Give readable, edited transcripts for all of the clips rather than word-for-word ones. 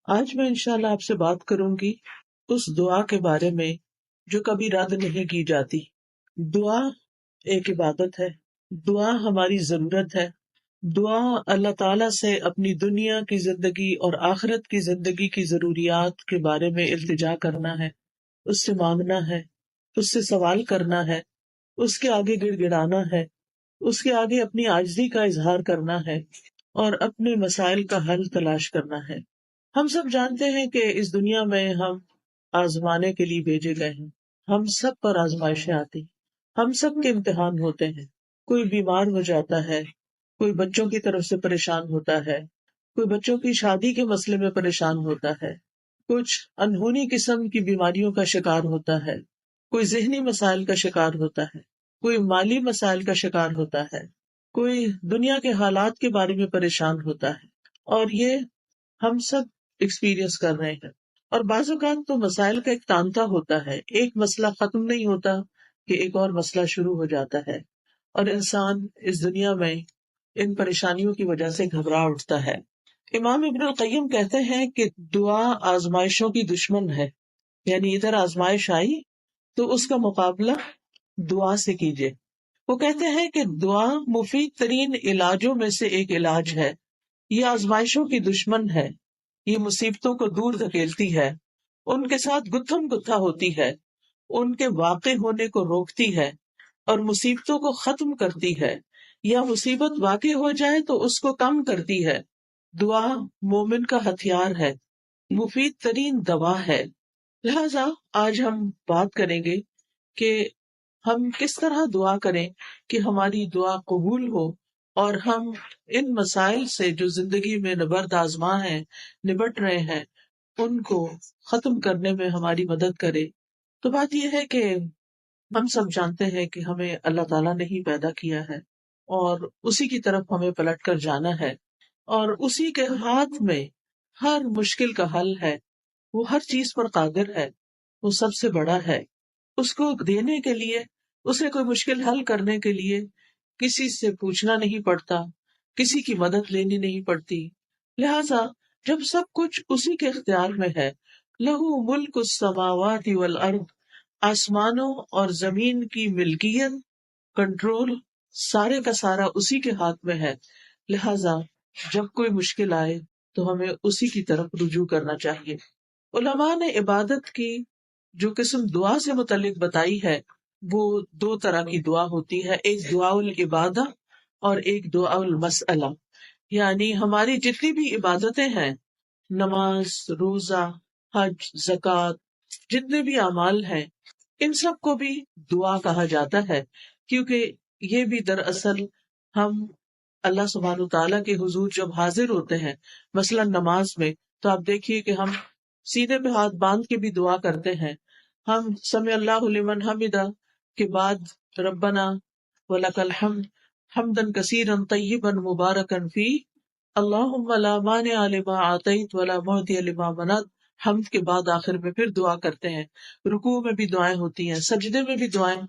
آج میں انشاءاللہ آپ سے بات کروں گی اس دعا کے بارے میں جو کبھی رد نہیں کی جاتی۔ دعا ایک عبادت ہے، دعا ہماری ضرورت ہے۔ دعا اللہ تعالیٰ سے اپنی دنیا کی زندگی اور آخرت کی زندگی کی ضروریات کے بارے میں التجا کرنا ہے، اس سے مانگنا ہے، اس سے سوال کرنا ہے، اس کے آگے گڑ گڑانا ہے، اس کے آگے اپنی عاجزی کا اظہار کرنا ہے اور اپنے مسائل کا حل تلاش کرنا ہے۔ ہم سب جانتے ہیں کہ اس دنیا میں ہم آزمانے کے لیے بھیجے گئے ہیں۔ ہم سب پر آزمائشیں آتی ہیں، ہم سب کے امتحان ہوتے ہیں۔ کوئی بیمار ہو جاتا ہے، کوئی بچوں کی طرف سے پریشان ہوتا ہے، کوئی بچوں کی شادی کے مسئلے میں پریشان ہوتا ہے، کچھ انہونی قسم کی بیماریوں کا شکار ہوتا ہے، کوئی ذہنی مسائل کا شکار ہوتا ہے، کوئی مالی مسائل کا شکار ہوتا ہے، کوئی دنیا کے حالات کے بارے میں پریشان ہوتا ہے، اور یہ ہم سب ایکسپیرئنس کر رہے ہیں۔ اور بعض اوقات تو مسائل کا ایک تانتا ہوتا ہے، ایک مسئلہ ختم نہیں ہوتا کہ ایک اور مسئلہ شروع ہو جاتا ہے، اور انسان اس دنیا میں ان پریشانیوں کی وجہ سے گھبرا اٹھتا ہے۔ امام ابن القیم کہتے ہیں کہ دعا آزمائشوں کی دشمن ہے، یعنی ادھر آزمائش آئی تو اس کا مقابلہ دعا سے کیجیے۔ وہ کہتے ہیں کہ دعا مفید ترین علاجوں میں سے ایک علاج ہے، یہ آزمائشوں کی دشمن ہے، یہ مصیبتوں کو دور دھکیلتی ہے، ان کے ساتھ گتھم گتھا ہوتی ہے، ان کے واقع ہونے کو روکتی ہے اور مصیبتوں کو ختم کرتی ہے، یا مصیبت واقع ہو جائے تو اس کو کم کرتی ہے۔ دعا مومن کا ہتھیار ہے، مفید ترین دوا ہے۔ لہذا آج ہم بات کریں گے کہ ہم کس طرح دعا کریں کہ ہماری دعا قبول ہو اور ہم ان مسائل سے جو زندگی میں نبرد آزما ہیں، نبٹ رہے ہیں، ان کو ختم کرنے میں ہماری مدد کرے۔ تو بات یہ ہے کہ ہم سب جانتے ہیں کہ ہمیں اللہ تعالیٰ نے ہی پیدا کیا ہے اور اسی کی طرف ہمیں پلٹ کر جانا ہے، اور اسی کے ہاتھ میں ہر مشکل کا حل ہے۔ وہ ہر چیز پر قادر ہے، وہ سب سے بڑا ہے۔ اس کو دینے کے لیے، اسے کوئی مشکل حل کرنے کے لیے کسی سے پوچھنا نہیں پڑتا، کسی کی مدد لینی نہیں پڑتی۔ لہذا جب سب کچھ اسی کے اختیار میں ہے، لہو ملک السماوات والارض، آسمانوں اور زمین کی ملکیت، کنٹرول، سارے کا سارا اسی کے ہاتھ میں ہے۔ لہذا جب کوئی مشکل آئے تو ہمیں اسی کی طرف رجوع کرنا چاہیے۔ علماء نے عبادت کی جو قسم دعا سے متعلق بتائی ہے وہ دو طرح کی دعا ہوتی ہے، ایک دعا العبادہ اور ایک دعا المسئلہ۔ یعنی ہماری جتنی بھی عبادتیں ہیں، نماز، روزہ، حج، زکوٰۃ، جتنے بھی اعمال ہیں، ان سب کو بھی دعا کہا جاتا ہے، کیونکہ یہ بھی دراصل ہم اللہ سبحانہ تعالیٰ کے حضور جب حاضر ہوتے ہیں، مثلا نماز میں، تو آپ دیکھیے کہ ہم سینے پہ ہاتھ باندھ کے بھی دعا کرتے ہیں۔ ہم سمع اللہ لمن حمدہ کے بعد ربنا ولک الحمد حمدا کثیرا طیبا مبارکا فی اللہم لا مانع لما آتیت ولا معطی لما منعت، حمد کے بعد آخر میں پھر دعا کرتے ہیں۔ رکوع میں بھی دعائیں ہوتی ہیں، سجدے میں بھی دعائیں۔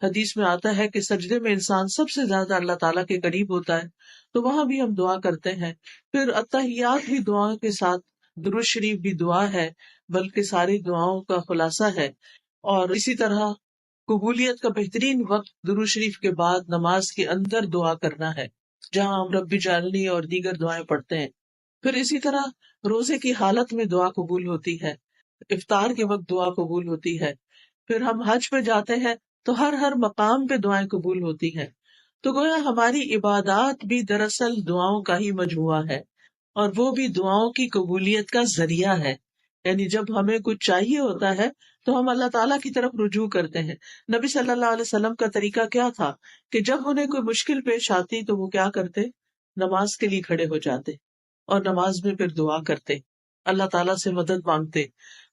حدیث میں آتا ہے کہ سجدے میں انسان سب سے زیادہ اللہ تعالیٰ کے قریب ہوتا ہے، تو وہاں بھی ہم دعا کرتے ہیں۔ پھر اتحیات بھی دعا کے ساتھ، درود شریف بھی دعا ہے، بلکہ ساری دعاؤں کا خلاصہ ہے۔ اور اسی طرح قبولیت کا بہترین وقت درود شریف کے بعد نماز کے اندر دعا کرنا ہے، جہاں ہم رب اجعلنی اور دیگر دعائیں پڑھتے ہیں۔ پھر اسی طرح روزے کی حالت میں دعا قبول ہوتی ہے، افطار کے وقت دعا قبول ہوتی ہے۔ پھر ہم حج پہ جاتے ہیں تو ہر مقام پہ دعائیں قبول ہوتی ہیں۔ تو گویا ہماری عبادات بھی دراصل دعاؤں کا ہی مجموعہ ہے، اور وہ بھی دعاؤں کی قبولیت کا ذریعہ ہے۔ یعنی جب ہمیں کچھ چاہیے ہوتا ہے تو ہم اللہ تعالیٰ کی طرف رجوع کرتے ہیں۔ نبی صلی اللہ علیہ وسلم کا طریقہ کیا تھا کہ جب انہیں کوئی مشکل پیش آتی تو وہ کیا کرتے؟ نماز کے لیے کھڑے ہو جاتے اور نماز میں پھر دعا کرتے، اللہ تعالیٰ سے مدد مانگتے۔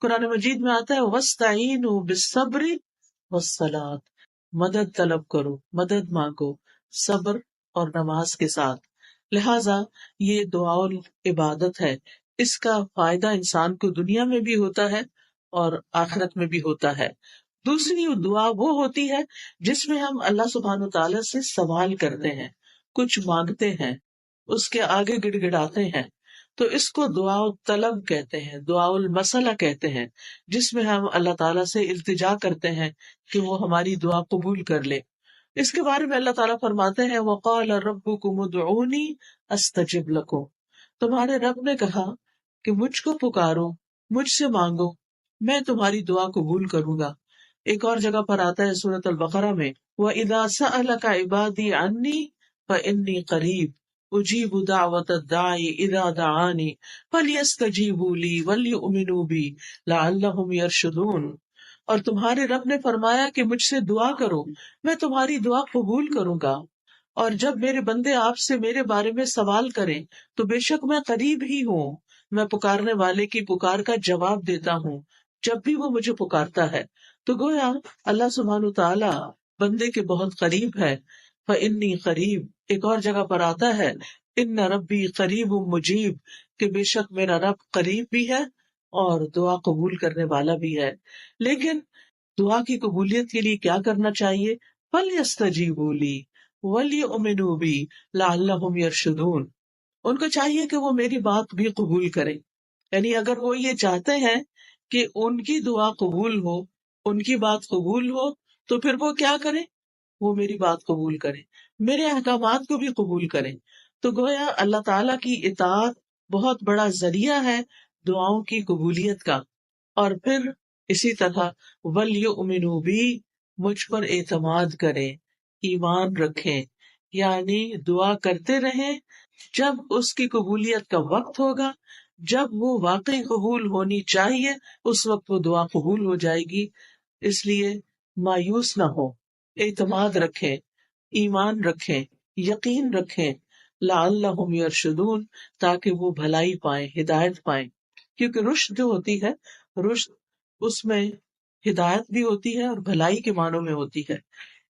قرآن مجید میں آتا ہے وَاسْتَعِینُوا بِالصَّبْرِ وَالصَّلَاةِ، مدد طلب کرو، مدد مانگو صبر اور نماز کے ساتھ۔ لہٰذا یہ دعا العبادت ہے، اس کا فائدہ انسان کو دنیا میں بھی ہوتا ہے اور آخرت میں بھی ہوتا ہے۔ دوسری دعا وہ ہوتی ہے جس میں ہم اللہ سبحانہ تعالیٰ سے سوال کرتے ہیں، کچھ مانگتے ہیں، اس کے آگے گڑ گڑاتے ہیں۔ تو اس کو دعا طلب کہتے ہیں، دعا المسئلہ کہتے ہیں، جس میں ہم اللہ تعالیٰ سے التجا کرتے ہیں کہ وہ ہماری دعا قبول کر لے۔ اس کے بارے میں اللہ تعالیٰ فرماتے ہیں وَقَالَ رَبُّكُمُ ادْعُونِي أَسْتَجِبْ لَكُمْ، تمہارے رب نے کہا کہ مجھ کو پکارو، مجھ سے مانگو، میں تمہاری دعا قبول کروں گا۔ ایک اور جگہ پر آتا ہے سورۃ البقرہ میں وَإِذَا سَأَلَكَ عِبَادِي عَنِّي فَإِنِّي قَرِيبٌ اجیب دعوت الداعی اذا دعانی فلیستجیبوا لی ولیؤمنوا بی لعلہم یرشدون۔ اور تمہارے رب نے فرمایا کہ مجھ سے دعا کرو، میں تمہاری دعا قبول کروں گا، اور جب میرے بندے آپ سے میرے بارے میں سوال کریں تو بے شک میں قریب ہی ہوں، میں پکارنے والے کی پکار کا جواب دیتا ہوں جب بھی وہ مجھے پکارتا ہے۔ تو گویا اللہ سبحانہ وتعالی بندے کے بہت قریب ہے۔ فإنی قریب، ایک اور جگہ پر آتا ہے ان ربی قریب مجیب، کہ بے شک میرا رب قریب بھی ہے اور دعا قبول کرنے والا بھی ہے۔ لیکن دعا کی قبولیت کے لیے کیا کرنا چاہیے؟ فَلْيَسْتَجِيبُوا لِي وَلْيُؤْمِنُوا بِي لَعَلَّهُمْ يَرْشُدُونَ، ان کو چاہیے کہ وہ میری بات بھی قبول کریں، یعنی اگر وہ یہ چاہتے ہیں کہ ان کی دعا قبول ہو، ان کی بات قبول ہو، تو پھر وہ کیا کریں؟ وہ میری بات قبول کریں، میرے احکامات کو بھی قبول کریں۔ تو گویا اللہ تعالیٰ کی اطاعت بہت بڑا ذریعہ ہے دعاؤں کی قبولیت کا۔ اور پھر اسی طرح وَلْيُؤْمِنُوا بِي، مجھ پر اعتماد کریں، ایمان رکھیں، یعنی دعا کرتے رہیں، جب اس کی قبولیت کا وقت ہوگا، جب وہ واقعی قبول ہونی چاہیے، اس وقت وہ دعا قبول ہو جائے گی۔ اس لیے مایوس نہ ہو، اعتماد رکھیں، ایمان رکھیں، یقین رکھیں، لعلہم یرشدون، تاکہ وہ بھلائی پائیں، ہدایت پائیں۔ کیونکہ رشد جو ہوتی ہے، رشد اس میں ہدایت بھی ہوتی ہے اور بھلائی کے معنوں میں ہوتی ہے۔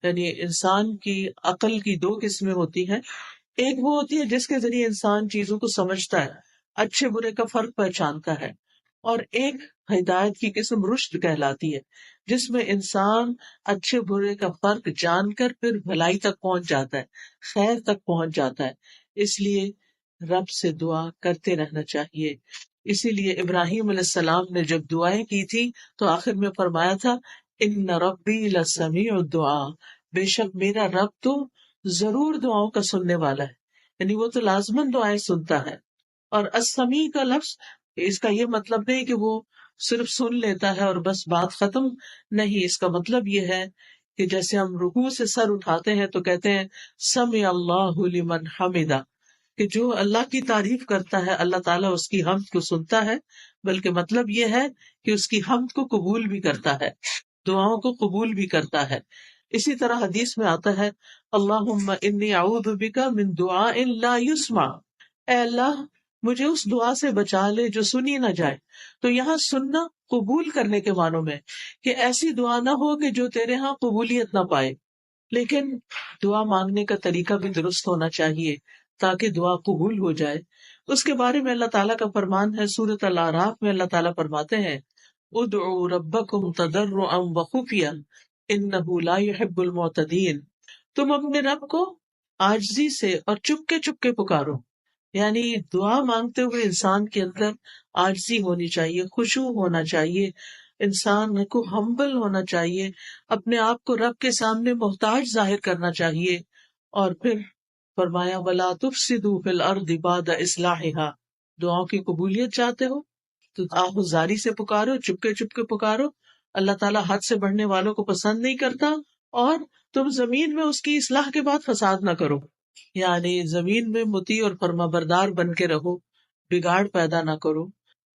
یعنی انسان کی عقل کی دو قسمیں ہوتی ہیں، ایک وہ ہوتی ہے جس کے ذریعے انسان چیزوں کو سمجھتا ہے، اچھے برے کا فرق پہچانتا ہے، اور ایک ہدایت کی قسم رشد کہلاتی ہے، جس میں انسان اچھے برے کا فرق جان کر پھر بھلائی تک پہنچ جاتا ہے، خیر تک پہنچ جاتا ہے۔ اس لیے رب سے دعا کرتے رہنا چاہیے۔ اسی لیے ابراہیم علیہ السلام نے جب دعائیں کی تھی تو آخر میں فرمایا تھا ان ربی لسمیع الدعاء، بے شک میرا رب تو ضرور دعاؤں کا سننے والا ہے، یعنی وہ تو لازماً دعائیں سنتا ہے۔ اور السمیع کا لفظ، اس کا یہ مطلب نہیں کہ وہ صرف سن لیتا ہے اور بس بات ختم، نہیں، اس کا مطلب یہ ہے کہ جیسے ہم رکوع سے سر اٹھاتے ہیں تو کہتے ہیں سمع اللہ لمن حمدہ، کہ جو اللہ کی تعریف کرتا ہے اللہ تعالیٰ اس کی حمد کو سنتا ہے، بلکہ مطلب یہ ہے کہ اس کی حمد کو قبول بھی کرتا ہے، دعاؤں کو قبول بھی کرتا ہے۔ اسی طرح حدیث میں آتا ہے اللہم انی اعوذ بک من دعاء لا یسمع، اے اللہ مجھے اس دعا سے بچا لے جو سنی نہ جائے۔ تو یہاں سننا قبول کرنے کے معنوں میں، کہ ایسی دعا نہ ہو کہ جو تیرے ہاں قبولیت نہ پائے، لیکن دعا مانگنے کا طریقہ بھی درست ہونا چاہیے تاکہ دعا قبول ہو جائے۔ اس کے بارے میں اللہ تعالیٰ کا فرمان ہے سورۃ الاعراف میں، اللہ تعالیٰ فرماتے ہیں ادعوا ربکم تضرعا وخفیا انہ لا يحب المعتدین، تم اپنے رب کو عاجزی سے اور چپ کے پکارو، یعنی دعا مانگتے ہوئے انسان کے اندر عاجزی ہونی چاہیے، خشوع ہونا چاہیے، انسان کو ہمبل ہونا چاہیے، اپنے آپ کو رب کے سامنے محتاج ظاہر کرنا چاہیے۔ اور پھر فرمایا وَلَا تُفْسِدُوا فِي الْأَرْضِ بَعْدَ إِصْلَاحِهَا، دعاؤں کی قبولیت چاہتے ہو تو آہوزاری سے پکارو، چپ کے پکارو، اللہ تعالیٰ حد سے بڑھنے والوں کو پسند نہیں کرتا، اور تم زمین میں اس کی اصلاح کے بعد فساد نہ کرو، یعنی زمین میں مطیع اور فرما بردار بن کے رہو، بگاڑ پیدا نہ کرو۔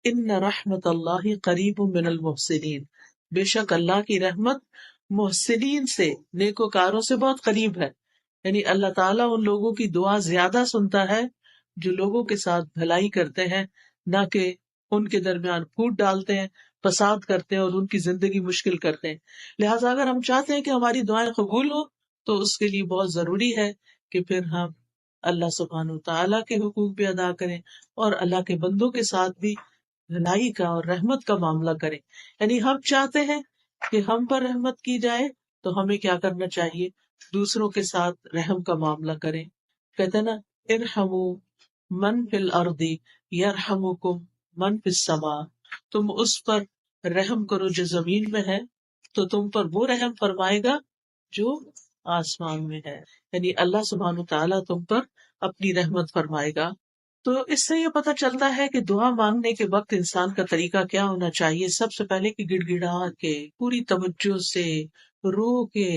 ان رحمت اللہ قریب من المحسنین، بے شک اللہ کی رحمت محسنین سے، نیکوکاروں سے بہت قریب ہے، یعنی اللہ تعالیٰ ان لوگوں کی دعا زیادہ سنتا ہے جو لوگوں کے ساتھ بھلائی کرتے ہیں، نہ کہ ان کے درمیان پھوٹ ڈالتے ہیں، فساد کرتے ہیں اور ان کی زندگی مشکل کرتے ہیں۔ لہٰذا اگر ہم چاہتے ہیں کہ ہماری دعائیں قبول ہو تو اس کے لیے بہت ضروری ہے کہ پھر ہم اللہ سبحانہ وتعالیٰ کے حقوق بھی ادا کریں اور اللہ کے بندوں کے ساتھ بھی بھلائی کا اور رحمت کا معاملہ کریں۔ یعنی ہم چاہتے ہیں کہ ہم پر رحمت کی جائے تو ہمیں کیا کرنا چاہیے؟ دوسروں کے ساتھ رحم کا معاملہ کریں۔ کہتے ہیں نا ارحموا من فی الارض یرحمکم من فی السماء، تم اس پر رحم کرو جو زمین میں ہے تو تم پر وہ رحم فرمائے گا جو آسمان میں ہے، یعنی اللہ سبحانہ وتعالیٰ تم پر اپنی رحمت فرمائے گا۔ تو اس سے یہ پتہ چلتا ہے کہ دعا مانگنے کے وقت انسان کا طریقہ کیا ہونا چاہیے۔ سب سے پہلے کہ گڑ گڑا کے پوری توجہ سے رو کے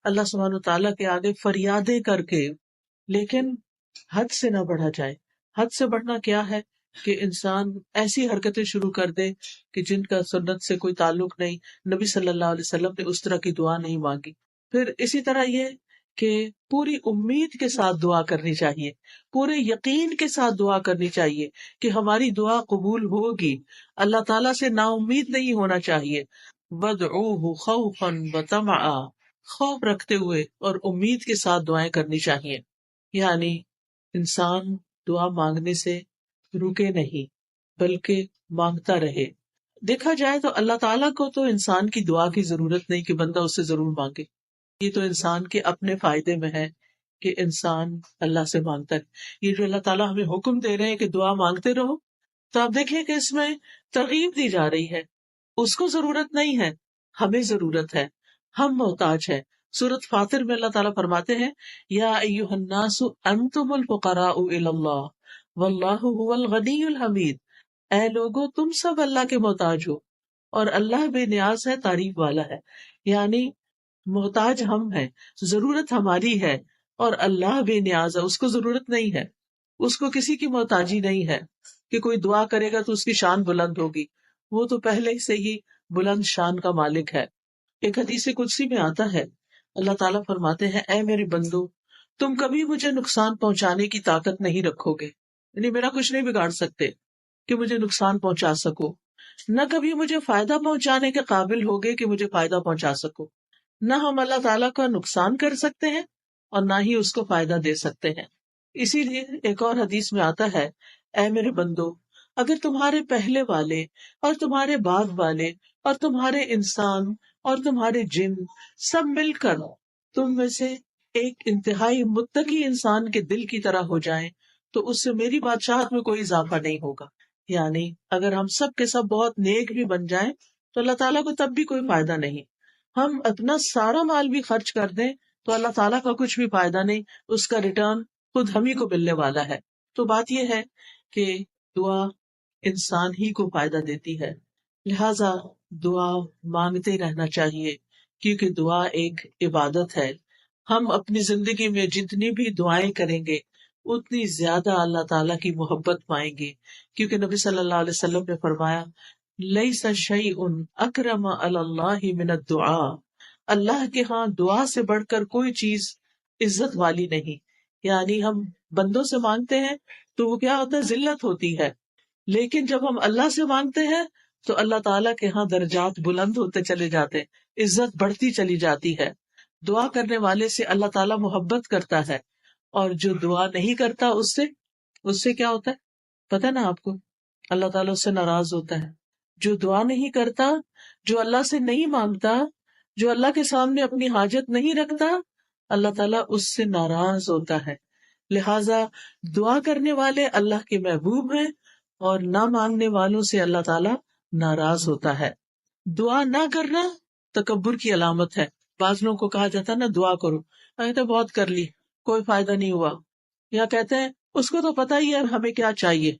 اللہ سبحانہ وتعالیٰ کے آگے فریادیں کر کے، لیکن حد سے نہ بڑھا جائے۔ حد سے بڑھنا کیا ہے کہ انسان ایسی حرکتیں شروع کر دے کہ جن کا سنت سے کوئی تعلق نہیں، نبی صلی اللہ علیہ وسلم نے اس طرح کی دعا نہیں مانگی۔ پھر اسی طرح یہ کہ پوری امید کے ساتھ دعا کرنی چاہیے، پورے یقین کے ساتھ دعا کرنی چاہیے کہ ہماری دعا قبول ہوگی۔ اللہ تعالیٰ سے نا امید نہیں ہونا چاہیے۔ وَادْعُوهُ خَوْفًا وَطَمَعًا، خوف رکھتے ہوئے اور امید کے ساتھ دعائیں کرنی چاہیے۔ یعنی انسان دعا مانگنے سے رکے نہیں بلکہ مانگتا رہے۔ دیکھا جائے تو اللہ تعالیٰ کو تو انسان کی دعا کی ضرورت نہیں کہ بندہ اس سے ضرور مانگے، یہ تو انسان کے اپنے فائدے میں ہے کہ انسان اللہ سے مانگتا ہے۔ یہ جو اللہ تعالیٰ ہمیں حکم دے رہے ہیں کہ دعا مانگتے رہو، تو آپ دیکھیں کہ اس میں ترغیب دی جا رہی ہے۔ اس کو ضرورت نہیں ہے، ہمیں ضرورت ہے، ہم محتاج ہیں۔ سورۃ فاطر میں اللہ تعالیٰ فرماتے ہیں یا ایھا الناس انتم الفقراء الی اللہ واللہ هو الغنی الحمید، اے لوگو تم سب اللہ کے محتاج ہو اور اللہ بے نیاز ہے، تعریف والا ہے۔ یعنی محتاج ہم ہیں، ضرورت ہماری ہے، اور اللہ بے نیاز ہے، اس کو ضرورت نہیں ہے، اس کو کسی کی محتاجی نہیں ہے کہ کوئی دعا کرے گا تو اس کی شان بلند ہوگی، وہ تو پہلے سے ہی بلند شان کا مالک ہے۔ ایک حدیث قدسی میں آتا ہے اللہ تعالیٰ فرماتے ہیں اے میرے بندو، تم کبھی مجھے نقصان پہنچانے کی طاقت نہیں رکھو گے، یعنی میرا کچھ نہیں بگاڑ سکتے کہ مجھے نقصان پہنچا سکو، نہ کبھی مجھے فائدہ پہنچانے کے قابل ہوگے کہ مجھے فائدہ پہنچا سکو۔ نہ ہم اللہ تعالیٰ کا نقصان کر سکتے ہیں اور نہ ہی اس کو فائدہ دے سکتے ہیں۔ اسی لیے ایک اور حدیث میں آتا ہے اے میرے بندو، اگر تمہارے پہلے والے اور تمہارے بعد والے اور تمہارے انسان اور تمہارے جن سب مل کر تم میں سے ایک انتہائی متقی انسان کے دل کی طرح ہو جائیں تو اس سے میری بادشاہت میں کوئی اضافہ نہیں ہوگا۔ یعنی اگر ہم سب کے سب بہت نیک بھی بن جائیں تو اللہ تعالیٰ کو تب بھی کوئی فائدہ نہیں۔ ہم اپنا سارا مال بھی خرچ کر دیں تو اللہ تعالیٰ کا کچھ بھی فائدہ نہیں، اس کا ریٹرن خود ہم ہی کو ملنے والا ہے۔ تو بات یہ ہے کہ دعا انسان ہی کو فائدہ دیتی ہے، لہذا دعا مانگتے رہنا چاہیے، کیونکہ دعا ایک عبادت ہے۔ ہم اپنی زندگی میں جتنی بھی دعائیں کریں گے اتنی زیادہ اللہ تعالیٰ کی محبت پائیں گے، کیونکہ نبی صلی اللہ علیہ وسلم نے فرمایا لیس شیء اکرم علی اللہ من الدعاء، اللہ کے ہاں دعا سے بڑھ کر کوئی چیز عزت والی نہیں۔ یعنی ہم بندوں سے مانگتے ہیں تو وہ کیا ہوتا ہے، ذلت ہوتی ہے، لیکن جب ہم اللہ سے مانگتے ہیں تو اللہ تعالیٰ کے ہاں درجات بلند ہوتے چلے جاتے، عزت بڑھتی چلی جاتی ہے۔ دعا کرنے والے سے اللہ تعالیٰ محبت کرتا ہے، اور جو دعا نہیں کرتا اس سے کیا ہوتا ہے پتہ نا آپ کو، اللہ تعالیٰ اس سے ناراض ہوتا ہے۔ جو دعا نہیں کرتا، جو اللہ سے نہیں مانگتا، جو اللہ کے سامنے اپنی حاجت نہیں رکھتا، اللہ تعالیٰ اس سے ناراض ہوتا ہے۔ لہٰذا دعا کرنے والے اللہ کے محبوب ہیں اور نہ مانگنے والوں سے اللہ تعالیٰ ناراض ہوتا ہے۔ دعا نہ کرنا تکبر کی علامت ہے۔ بعض لوگوں کو کہا جاتا ہے نا دعا کرو، کہتے بہت کر لی کوئی فائدہ نہیں ہوا، یا کہتے ہیں اس کو تو پتہ ہی ہے ہمیں کیا چاہیے،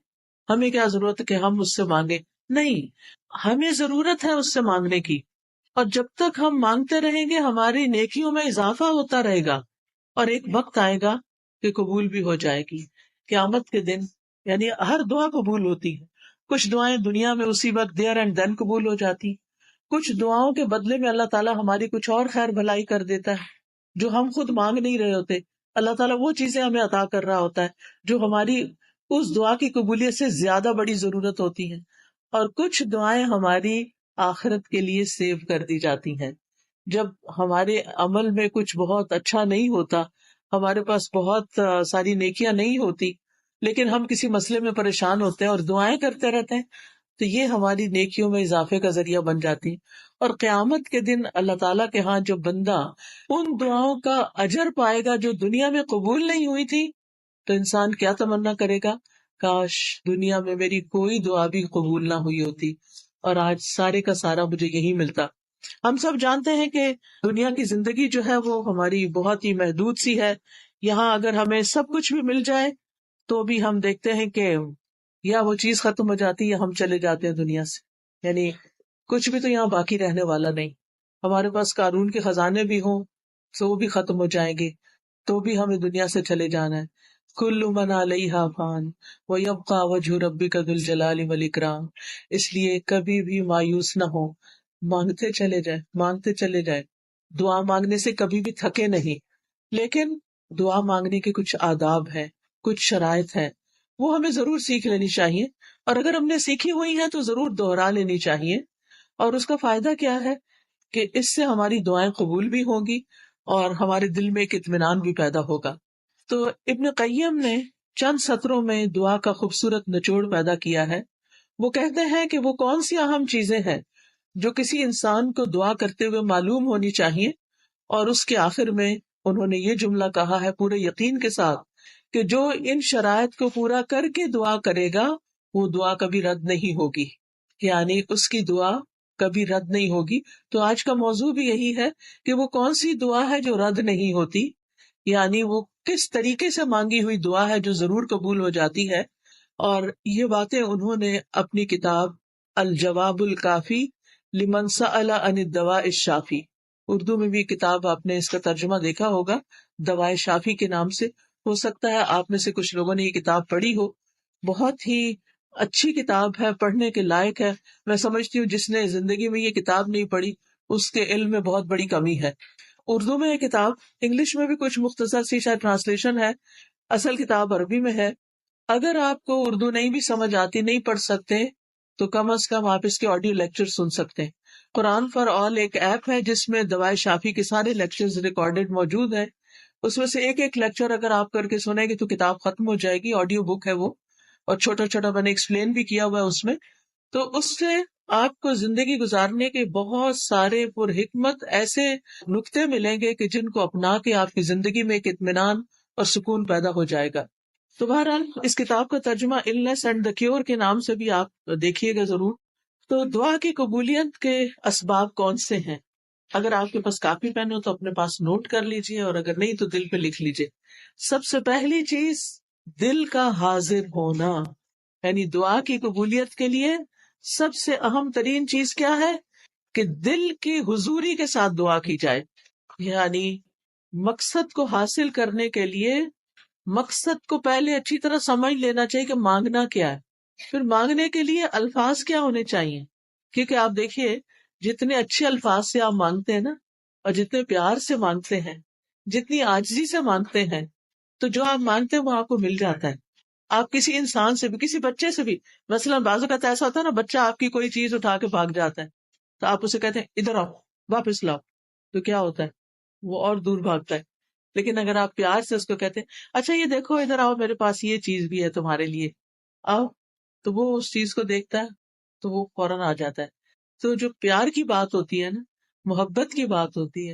ہمیں کیا ضرورت ہے کہ ہم اس سے مانگے۔ نہیں، ہمیں ضرورت ہے اس سے مانگنے کی، اور جب تک ہم مانگتے رہیں گے ہماری نیکیوں میں اضافہ ہوتا رہے گا، اور ایک وقت آئے گا کہ قبول بھی ہو جائے گی۔ قیامت کے دن یعنی ہر دعا قبول ہوتی ہے، کچھ دعائیں دنیا میں اسی وقت دیر اینڈ دین قبول ہو جاتی، کچھ دعاؤں کے بدلے میں اللہ تعالیٰ ہماری کچھ اور خیر بھلائی کر دیتا ہے جو ہم خود مانگ نہیں رہے ہوتے۔ اللہ تعالیٰ وہ چیزیں ہمیں عطا کر رہا ہوتا ہے جو ہماری اس دعا کی قبولیت سے زیادہ بڑی ضرورت ہوتی ہے، اور کچھ دعائیں ہماری آخرت کے لیے سیو کر دی جاتی ہیں۔ جب ہمارے عمل میں کچھ بہت اچھا نہیں ہوتا، ہمارے پاس بہت ساری نیکیاں نہیں ہوتی، لیکن ہم کسی مسئلے میں پریشان ہوتے ہیں اور دعائیں کرتے رہتے ہیں، تو یہ ہماری نیکیوں میں اضافے کا ذریعہ بن جاتی۔ اور قیامت کے دن اللہ تعالیٰ کے ہاں جو بندہ ان دعاؤں کا اجر پائے گا جو دنیا میں قبول نہیں ہوئی تھی، تو انسان کیا تمنا کرے گا کاش دنیا میں میری کوئی دعا بھی قبول نہ ہوئی ہوتی اور آج سارے کا سارا مجھے یہی ملتا. ہم سب جانتے ہیں کہ دنیا کی زندگی جو ہے وہ ہماری بہت ہی محدود سی ہے. یہاں اگر ہمیں سب کچھ بھی مل جائے تو بھی ہم دیکھتے ہیں کہ یا وہ چیز ختم ہو جاتی ہے یا ہم چلے جاتے ہیں دنیا سے. یعنی کچھ بھی تو یہاں باقی رہنے والا نہیں. ہمارے پاس قارون کے خزانے بھی ہوں تو وہ بھی ختم ہو جائیں گے, تو بھی ہمیں دنیا سے چلے جانا ہے. کل من علیہا فان ویبقی وجہ ربک ذو الجلال والاکرام. اس لیے کبھی بھی مایوس نہ ہو, مانگتے چلے جائے, مانگتے چلے جائے. دعا مانگنے سے کبھی بھی تھکے نہیں, لیکن دعا مانگنے کے کچھ آداب ہیں, کچھ شرائط ہیں, وہ ہمیں ضرور سیکھ لینی چاہیے. اور اگر ہم نے سیکھی ہوئی ہیں تو ضرور دوہرا لینی چاہیے. اور اس کا فائدہ کیا ہے کہ اس سے ہماری دعائیں قبول بھی ہوں گی اور ہمارے دل میں ایک اطمینان بھی پیدا ہوگا. تو ابن قیم نے چند سطروں میں دعا کا خوبصورت نچوڑ پیدا کیا ہے. وہ کہتے ہیں کہ وہ کون سی اہم چیزیں ہیں جو کسی انسان کو دعا کرتے ہوئے معلوم ہونی چاہیے, اور اس کے آخر میں انہوں نے یہ جملہ کہا ہے پورے یقین کے ساتھ کہ جو ان شرائط کو پورا کر کے دعا کرے گا وہ دعا کبھی رد نہیں ہوگی, یعنی اس کی دعا کبھی رد نہیں ہوگی. تو آج کا موضوع بھی یہی ہے کہ وہ کون سی دعا ہے جو رد نہیں ہوتی, یعنی وہ کس طریقے سے مانگی ہوئی دعا ہے جو ضرور قبول ہو جاتی ہے. اور یہ باتیں انہوں نے اپنی کتاب الجواب الکافی لمن سأل عن الدواء الشافی, اردو میں بھی کتاب آپ نے اس کا ترجمہ دیکھا ہوگا دوائے شافی کے نام سے. ہو سکتا ہے آپ میں سے کچھ لوگوں نے یہ کتاب پڑھی ہو. بہت ہی اچھی کتاب ہے, پڑھنے کے لائق ہے. میں سمجھتی ہوں جس نے زندگی میں یہ کتاب نہیں پڑھی اس کے علم میں بہت بڑی کمی ہے. اردو میں یہ کتاب, انگلش میں بھی کچھ مختصر سی شاید ٹرانسلیشن ہے, اصل کتاب عربی میں ہے. اگر آپ کو اردو نہیں بھی سمجھ آتی, نہیں پڑھ سکتے, تو کم از کم آپ اس کے آڈیو لیکچر سن سکتے ہیں. قرآن فار آل ایک ایپ ہے جس میں دوائے شافی کے سارے لیکچرز ریکارڈڈ موجود ہیں. اس میں سے ایک ایک لیکچر اگر آپ کر کے سنیں گے تو کتاب ختم ہو جائے گی. آڈیو بک ہے وہ, اور چھوٹا چھوٹا میں نے ایکسپلین بھی کیا ہوا ہے اس میں. تو اس سے آپ کو زندگی گزارنے کے بہت سارے پر حکمت ایسے نکتے ملیں گے کہ جن کو اپنا کے آپ کی زندگی میں ایک اطمینان اور سکون پیدا ہو جائے گا. تو بہرحال اس کتاب کا ترجمہ النس اینڈ دا کیور کے نام سے بھی آپ دیکھیے گا ضرور. تو دعا کی قبولیت کے اسباب کون سے ہیں؟ اگر آپ کے پاس کاپی پین ہو تو اپنے پاس نوٹ کر لیجئے, اور اگر نہیں تو دل پہ لکھ لیجئے. سب سے پہلی چیز دل کا حاضر ہونا, یعنی دعا کی قبولیت کے لیے سب سے اہم ترین چیز کیا ہے کہ دل کی حضوری کے ساتھ دعا کی جائے. یعنی مقصد کو حاصل کرنے کے لیے مقصد کو پہلے اچھی طرح سمجھ لینا چاہیے کہ مانگنا کیا ہے. پھر مانگنے کے لیے الفاظ کیا ہونے چاہیے, کیونکہ آپ دیکھیے جتنے اچھے الفاظ سے آپ مانگتے ہیں نا, اور جتنے پیار سے مانگتے ہیں, جتنی عاجزی سے مانگتے ہیں, تو جو آپ مانگتے ہیں وہ آپ کو مل جاتا ہے. آپ کسی انسان سے بھی, کسی بچے سے بھی, مثلاً بعض اوقات ایسا ہوتا ہے نا, بچہ آپ کی کوئی چیز اٹھا کے بھاگ جاتا ہے تو آپ اسے کہتے ہیں ادھر آؤ, واپس لاؤ, تو کیا ہوتا ہے, وہ اور دور بھاگتا ہے. لیکن اگر آپ پیار سے اس کو کہتے ہیں اچھا یہ دیکھو ادھر آؤ, میرے پاس یہ چیز بھی ہے تمہارے لیے, آؤ, تو وہ اس چیز کو دیکھتا ہے تو وہ فوراً آ جاتا ہے. تو جو پیار کی بات ہوتی ہے نا, محبت کی بات ہوتی ہے,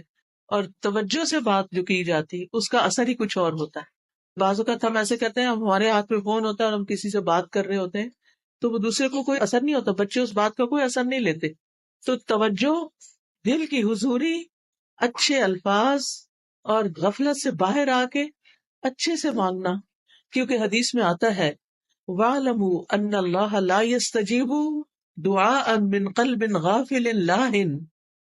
اور توجہ سے بات جو کی جاتی ہے, اس کا اثر ہی کچھ اور ہوتا ہے. بعض اوقات ہم ایسے کرتے ہیں, ہمارے ہاتھ میں فون ہوتا ہے اور ہم کسی سے بات کر رہے ہوتے ہیں تو وہ دوسرے کو کوئی اثر نہیں ہوتا, بچے اس بات کا کوئی اثر نہیں لیتے. تو توجہ, دل کی حضوری, اچھے الفاظ, اور غفلت سے باہر آ کے اچھے سے مانگنا. کیونکہ حدیث میں آتا ہے وَاعْلَمُوا أَنَّ اللَّهَ لَا يَسْتَجِيبُ دُعَاءً مِّن قَلْبٍ غَافِلٍ لَاهٍ,